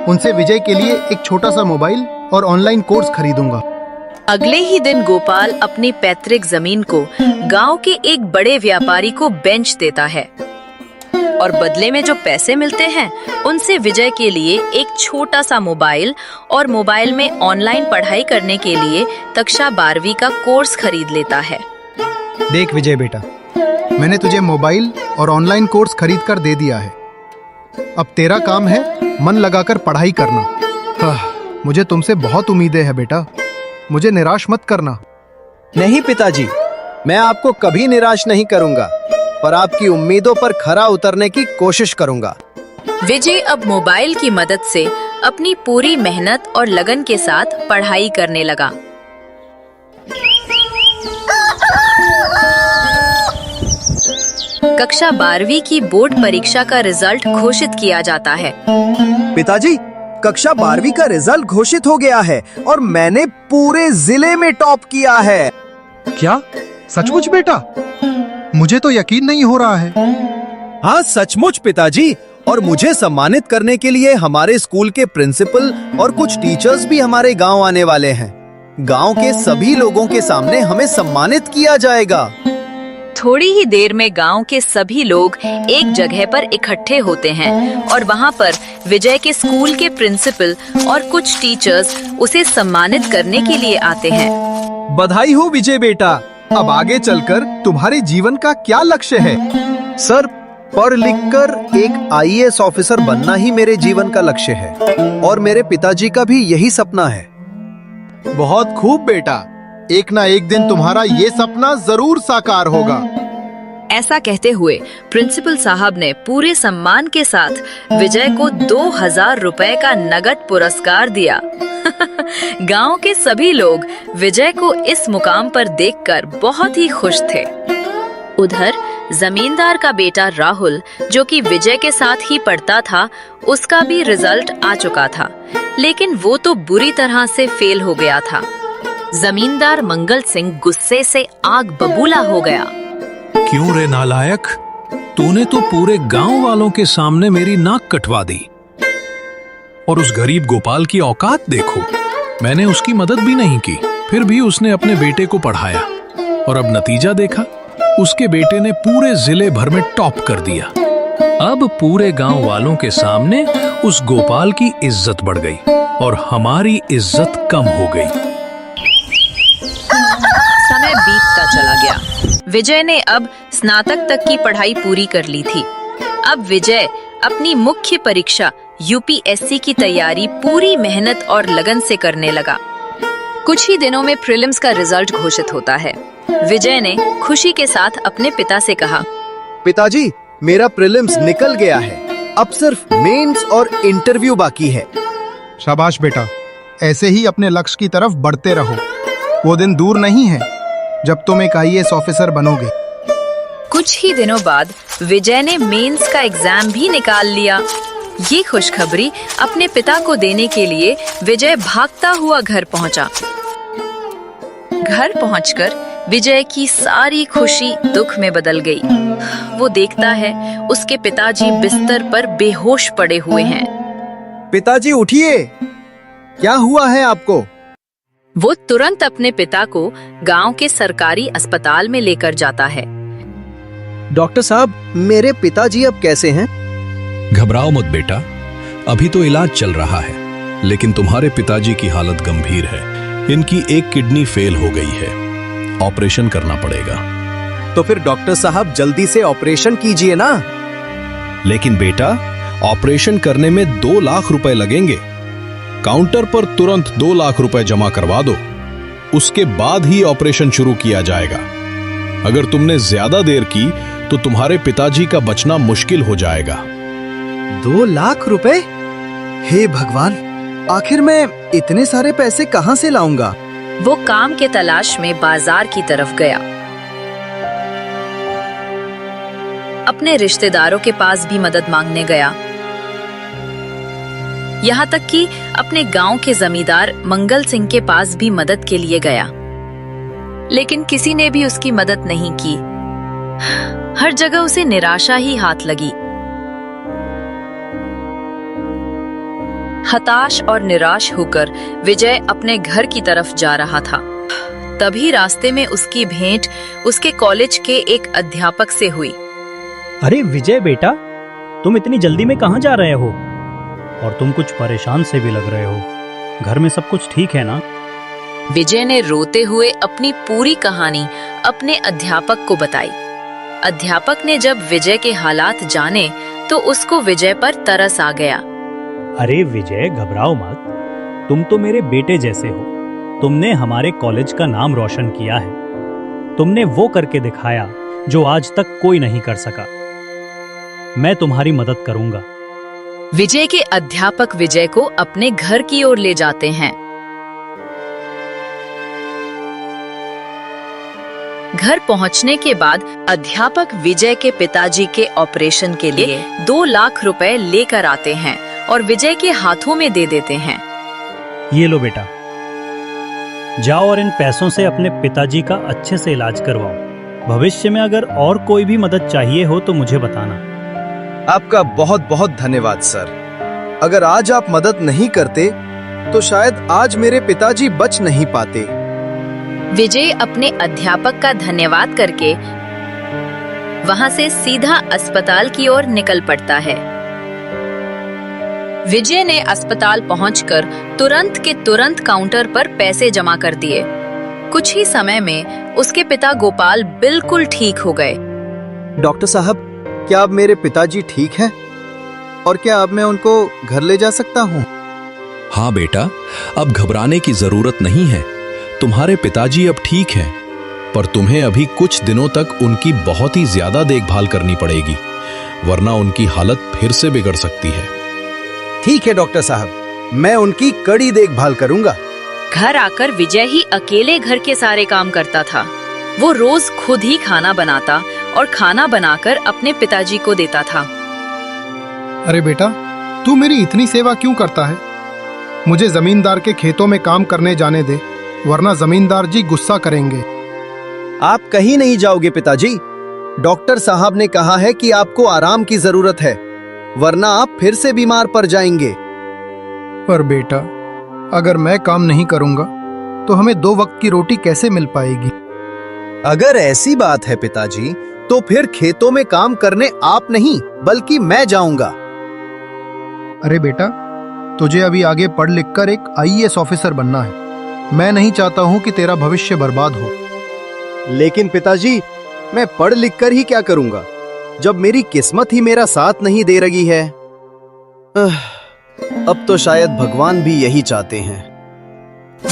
उनसे विजय के लिए एक छोटा सा मोबाइल और ऑनलाइन कोर्स खरीदूंगा। अगले ही दिन गोपाल अपनी पैतृक जमीन को गांव के एक बड़े व्यापारी को बेच देता है और बदले में जो पैसे मिलते हैं उनसे विजय के लिए एक छोटा सा मोबाइल और मोबाइल में ऑनलाइन पढ़ाई करने के लिए कक्षा 12वीं का कोर्स खरीद लेता है। देख विजय बेटा, मैंने तुझे मोबाइल और ऑनलाइन कोर्स खरीद कर दे दिया है। अब तेरा काम है मन लगाकर पढ़ाई करना। मुझे तुमसे बहुत उम्मीदें हैं बेटा, मुझे निराश मत करना। नहीं पिताजी, मैं आपको कभी निराश नहीं करूंगा, पर आपकी उम्मीदों पर खरा उतरने की कोशिश करूंगा। विजय अब मोबाइल की मदद से अपनी पूरी मेहनत और लगन के साथ पढ़ाई करने लगा। कक्षा 12वीं की बोर्ड परीक्षा का रिजल्ट घोषित किया जाता है। पिताजी, कक्षा 12वीं का रिजल्ट घोषित हो गया है और मैंने पूरे जिले में टॉप किया है। क्या? सचमुच बेटा? मुझे तो यकीन नहीं हो रहा है। हाँ सचमुच पिताजी, और मुझे सम्मानित करने के लिए हमारे स्कूल के प्रिंसिपल और कुछ टीचर्स भी हमारे गांव आने वाले हैं। गांव के सभी लोगों के सामने हमें सम्मानित किया जाएगा। थोड़ी ही देर में गांव के सभी लोग एक जगह पर इकट्ठे होते हैं और वहां पर विजय के स्कूल के प्रिंसिपल और कुछ टीचर्स उसे सम्मानित करने के लिए आते हैं। बधाई हो विजय बेटा। अब आगे चलकर तुम्हारे जीवन का क्या लक्ष्य है? सर, पढ़ लिखकर एक आईएएस ऑफिसर बनना ही मेरे जीवन का लक्ष्य है और मेरे पिताजी का भी यही सपना है। बहुत खूब बेटा, एक ना एक दिन तुम्हारा ये सपना जरूर साकार होगा। ऐसा कहते हुए प्रिंसिपल साहब ने पूरे सम्मान के साथ विजय को 2000 रुपए का नगद पुरस्कार दिया। गांव के सभी लोग विजय को इस मुकाम पर देखकर बहुत ही खुश थे। उधर जमींदार का बेटा राहुल, जो कि विजय के साथ ही पढ़ता था, उसका भी रिजल्ट आ चुका था, लेकिन वो तो बुरी तरह से फेल हो गया था। जमींदार मंगल सिंह गुस्से से आग बबूला हो गया। क्यों रे नालायक, तूने तो पूरे गांव वालों के सामने मेरी नाक कटवा दी। और उस गरीब गोपाल की औकात देखो, मैंने उसकी मदद भी नहीं की, फिर भी उसने अपने बेटे को पढ़ाया और अब नतीजा देखा, उसके बेटे ने पूरे जिले भर में टॉप कर दिया। अब पूरे गांव वालों के सामने उस गोपाल की इज्जत बढ़ गई और हमारी इज्जत कम हो गई। समय बीतता चला गया। विजय ने अब स्नातक तक की पढ़ाई पूरी कर ली थी। अब विजय अपनी मुख्य परीक्षा यूपीएससी की तैयारी पूरी मेहनत और लगन से करने लगा। कुछ ही दिनों में प्रीलिम्स का रिजल्ट घोषित होता है। विजय ने खुशी के साथ अपने पिता से कहा, पिताजी, मेरा प्रीलिम्स निकल गया है, अब सिर्फ मेंस और इंटरव्यू बाकी है। शाबाश बेटा, ऐसे ही अपने लक्ष्य की तरफ बढ़ते रहो। वो दिन दूर नहीं है जब तुम एक आईएएस ऑफिसर बनोगे। कुछ ही दिनों बाद विजय ने मेंस का एग्जाम भी निकाल लिया। ये खुशखबरी अपने पिता को देने के लिए विजय भागता हुआ घर पहुंचा। घर पहुंचकर विजय की सारी खुशी दुख में बदल गई। वो देखता है उसके पिताजी बिस्तर पर बेहोश पड़े हुए हैं। पिताजी उठिए, क्या हुआ है आपको? वो तुरंत अपने पिता को गांव के सरकारी अस्पताल में लेकर जाता है। डॉक्टर साहब, मेरे पिताजी अब कैसे हैं? घबराओ मत बेटा, अभी तो इलाज चल रहा है, लेकिन तुम्हारे पिताजी की हालत गंभीर है। इनकी एक किडनी फेल हो गई है, ऑपरेशन करना पड़ेगा। तो फिर डॉक्टर साहब जल्दी से ऑपरेशन कीजिए ना। लेकिन बेटा, ऑपरेशन करने में 2 लाख रुपए लगेंगे। काउंटर पर तुरंत 2 लाख रुपए जमा करवा दो, उसके बाद ही ऑपरेशन शुरू किया जाएगा। अगर तुमने ज्यादा देर की तो तुम्हारे पिताजी का बचना मुश्किल हो जाएगा। 2 लाख रुपए? हे भगवान, आखिर मैं इतने सारे पैसे कहां से लाऊंगा? वो काम के तलाश में बाजार की तरफ गया। अपने रिश्तेदारों के पास भी मदद मांगने गया, यहाँ तक कि अपने गांव के जमींदार मंगल सिंह के पास भी मदद के लिए गया, लेकिन किसी ने भी उसकी मदद नहीं की। हर जगह उसे निराशा ही हाथ लगी। हताश और निराश होकर विजय अपने घर की तरफ जा रहा था। तभी रास्ते में उसकी भेंट उसके कॉलेज के एक अध्यापक से हुई। अरे विजय बेटा, तुम इतनी जल्दी में कहाँ जा रहे हो? और तुम कुछ परेशान से भी लग रहे हो। घर में सब कुछ ठीक है ना? विजय ने रोते हुए अपनी पूरी कहानी अपने अध्यापक को बताई। अध्यापक ने जब विजय के हालात जाने तो उसको विजय पर तरस आ गया। अरे विजय, घबराओ मत, तुम तो मेरे बेटे जैसे हो। तुमने हमारे कॉलेज का नाम रोशन किया है। तुमने वो करके दिखाया जो आज तक कोई नहीं कर सका। मैं तुम्हारी मदद करूंगा। विजय के अध्यापक विजय को अपने घर की ओर ले जाते हैं। घर पहुंचने के बाद अध्यापक विजय के पिताजी के ऑपरेशन के लिए 2 लाख रुपए लेकर आते हैं और विजय के हाथों में दे देते हैं। ये लो बेटा, जाओ और इन पैसों से अपने पिताजी का अच्छे से इलाज करवाओ। भविष्य में अगर और कोई भी मदद चाहिए हो तो मुझे बताना। आपका बहुत बहुत धन्यवाद सर। अगर आज आप मदद नहीं करते तो शायद आज मेरे पिताजी बच नहीं पाते। विजय अपने अध्यापक का धन्यवाद करके वहां से सीधा अस्पताल की ओर निकल पड़ता है। विजय ने अस्पताल पहुंचकर तुरंत के तुरंत काउंटर पर पैसे जमा कर दिए। कुछ ही समय में उसके पिता गोपाल बिल्कुल ठीक हो गए। डॉक्टर साहब, क्या अब मेरे पिताजी ठीक हैं? और क्या अब मैं उनको घर ले जा सकता हूँ? हाँ बेटा, अब घबराने की जरूरत नहीं है। तुम्हारे पिताजी अब ठीक हैं, पर तुम्हें अभी कुछ दिनों तक उनकी बहुत ही ज्यादा देखभाल करनी पड़ेगी, वरना उनकी हालत फिर से बिगड़ सकती है। ठीक है डॉक्टर साहब, मैं उनकी कड़ी देखभाल करूंगा। घर आकर विजय ही अकेले घर के सारे काम करता था। वो रोज खुद ही खाना बनाता और खाना बनाकर अपने पिताजी को देता था। अरे बेटा, तू मेरी इतनी सेवा क्यों करता है? मुझे जमींदार के खेतों में काम करने जाने दे, वरना जमींदार जी गुस्सा करेंगे। आप कहीं नहीं जाओगे पिताजी। डॉक्टर साहब ने कहा है कि आपको आराम की जरूरत है, वरना आप फिर से बीमार पड़ जाएंगे। पर बेटा, अगर मैं काम नहीं करूंगा तो हमें 2 वक्त की रोटी कैसे मिल पाएगी? अगर ऐसी बात है पिताजी, तो फिर खेतों में काम करने आप नहीं बल्कि मैं जाऊंगा। अरे बेटा, तुझे अभी आगे पढ़ लिख कर एक IAS ऑफिसर बनना है। मैं नहीं चाहता हूं कि तेरा भविष्य बर्बाद हो। लेकिन पिताजी, मैं पढ़ लिख कर ही क्या करूंगा, जब मेरी किस्मत ही मेरा साथ नहीं दे रही है। अब तो शायद भगवान भी यही चाहते हैं।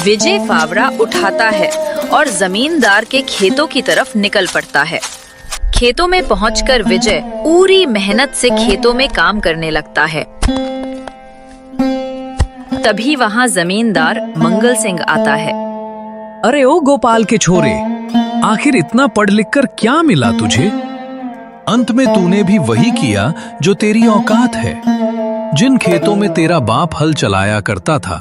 विजय फावड़ा उठाता है और जमींदार के खेतों की तरफ निकल पड़ता है। खेतों में पहुंचकर विजय पूरी मेहनत से खेतों में काम करने लगता है। तभी वहां जमींदार मंगल सिंह आता है। अरे ओ गोपाल के छोरे, आखिर इतना पढ़ लिख कर क्या मिला तुझे? अंत में तूने भी वही किया जो तेरी औकात है। जिन खेतों में तेरा बाप हल चलाया करता था,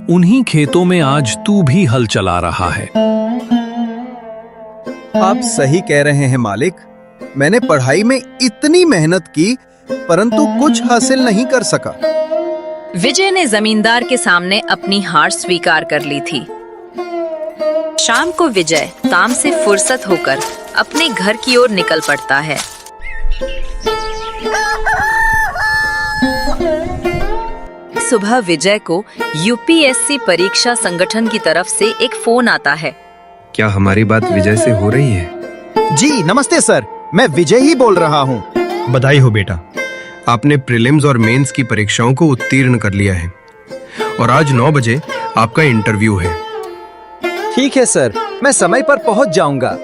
उन्हीं खेतों में आज तू भी हल चला रहा है। आप सही कह रहे हैं मालिक। मैंने पढ़ाई में इतनी मेहनत की, परंतु कुछ हासिल नहीं कर सका। विजय ने जमींदार के सामने अपनी हार स्वीकार कर ली थी। शाम को विजय काम से फुर्सत होकर अपने घर की ओर निकल पड़ता है। सुबह विजय को UPSC परीक्षा संगठन की तरफ से एक फोन आता है। क्या हमारी बात विजय से हो रही है? जी नमस्ते सर, मैं विजय ही बोल रहा हूँ। बधाई हो बेटा, आपने प्रीलिम्स और मेंस की परीक्षाओं को उत्तीर्ण कर लिया है और आज 9 बजे आपका इंटरव्यू है। ठीक है सर, मैं समय पर पहुँच जाऊंगा।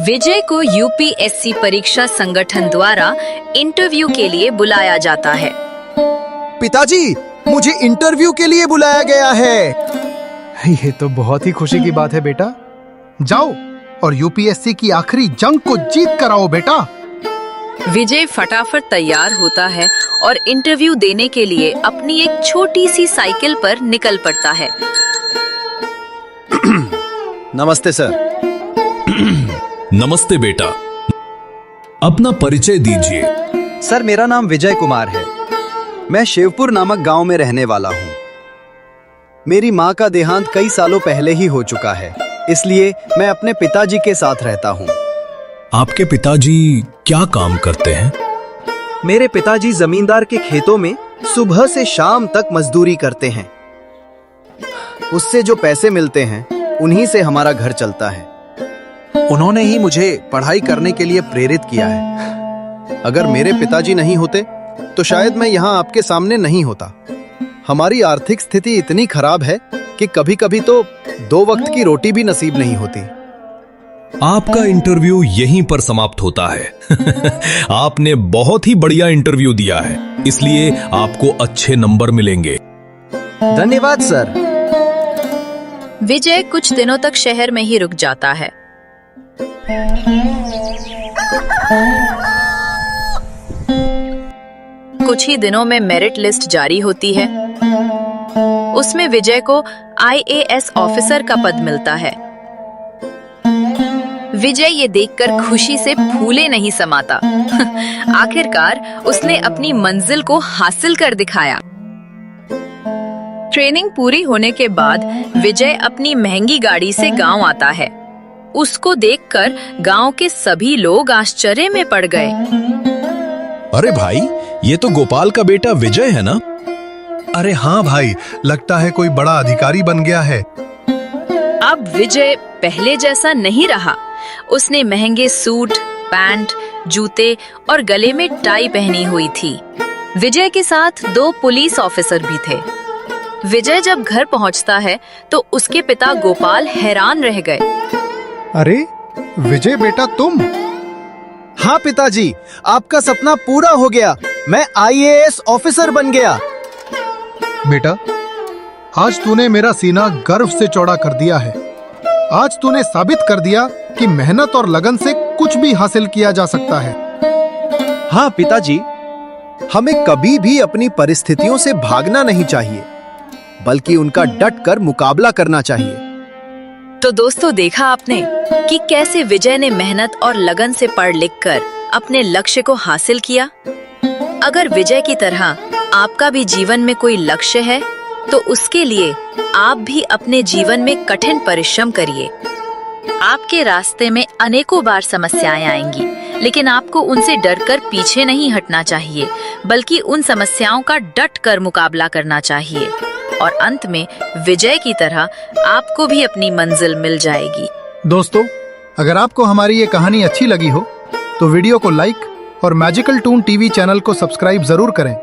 विजय को UPSC परीक्षा संगठन द्वारा इंटरव्यू के लिए बुलाया जाता है। पिताजी, मुझे इंटरव्यू के लिए बुलाया गया है। ये तो बहुत ही खुशी की बात है बेटा। जाओ और UPSC की आखिरी जंग को जीत कर आओ बेटा। विजय फटाफट तैयार होता है और इंटरव्यू देने के लिए अपनी एक छोटी सी साइकिल पर निकल पड़ता है। नमस्ते सर। नमस्ते बेटा, अपना परिचय दीजिए। सर, मेरा नाम विजय कुमार है। मैं शिवपुर नामक गांव में रहने वाला हूँ। मेरी माँ का देहांत कई सालों पहले ही हो चुका है, इसलिए मैं अपने पिताजी के साथ रहता हूँ। आपके पिताजी क्या काम करते हैं? मेरे पिताजी जमींदार के खेतों में सुबह से शाम तक मजदूरी करते हैं। उससे जो पैसे मिलते हैं, उन्हीं से हमारा घर चलता है। उन्होंने ही मुझे पढ़ाई करने के लिए प्रेरित किया है। अगर मेरे पिताजी नहीं होते तो शायद मैं यहाँ आपके सामने नहीं होता। हमारी आर्थिक स्थिति इतनी खराब है कि कभी-कभी तो 2 वक्त की रोटी भी नसीब नहीं होती। आपका इंटरव्यू यहीं पर समाप्त होता है। आपने बहुत ही बढ़िया इंटरव्यू दिया है, इसलिए आपको अच्छे नंबर मिलेंगे। धन्यवाद सर। विजय कुछ दिनों तक शहर में ही रुक जाता है। कुछ ही दिनों में मेरिट लिस्ट जारी होती है। उसमें विजय को IAS ऑफिसर का पद मिलता है। विजय ये देखकर खुशी से फूले नहीं समाता। आखिरकार उसने अपनी मंजिल को हासिल कर दिखाया। ट्रेनिंग पूरी होने के बाद विजय अपनी महंगी गाड़ी से गांव आता है। उसको देखकर गांव के सभी लोग आश्चर्य में पड़ गए। अरे भाई, ये तो गोपाल का बेटा विजय है ना? अरे हाँ भाई, लगता है कोई बड़ा अधिकारी बन गया है। अब विजय पहले जैसा नहीं रहा। उसने महंगे सूट, पैंट, जूते और गले में टाई पहनी हुई थी। विजय के साथ 2 पुलिस ऑफिसर भी थे। विजय जब घर पहुंचता है तो उसके पिता गोपाल हैरान रह गए। अरे विजय बेटा तुम? हाँ पिताजी, आपका सपना पूरा हो गया। मैं IAS ऑफिसर बन गया। बेटा, आज तूने मेरा सीना गर्व से चौड़ा कर दिया है। आज तूने साबित कर दिया कि मेहनत और लगन से कुछ भी हासिल किया जा सकता है। हाँ पिताजी, हमें कभी भी अपनी परिस्थितियों से भागना नहीं चाहिए, बल्कि उनका डट कर मुकाबला करना चाहिए। तो दोस्तों, देखा आपने कि कैसे विजय ने मेहनत और लगन से पढ़ लिख कर अपने लक्ष्य को हासिल किया। अगर विजय की तरह आपका भी जीवन में कोई लक्ष्य है तो उसके लिए आप भी अपने जीवन में कठिन परिश्रम करिए। आपके रास्ते में अनेकों बार समस्याएं आएंगी, लेकिन आपको उनसे डरकर पीछे नहीं हटना चाहिए, बल्कि उन समस्याओं का डट कर मुकाबला करना चाहिए। और अंत में विजय की तरह आपको भी अपनी मंजिल मिल जाएगी। दोस्तों, अगर आपको हमारी ये कहानी अच्छी लगी हो तो वीडियो को लाइक और मैजिकल टून टीवी चैनल को सब्सक्राइब जरूर करें।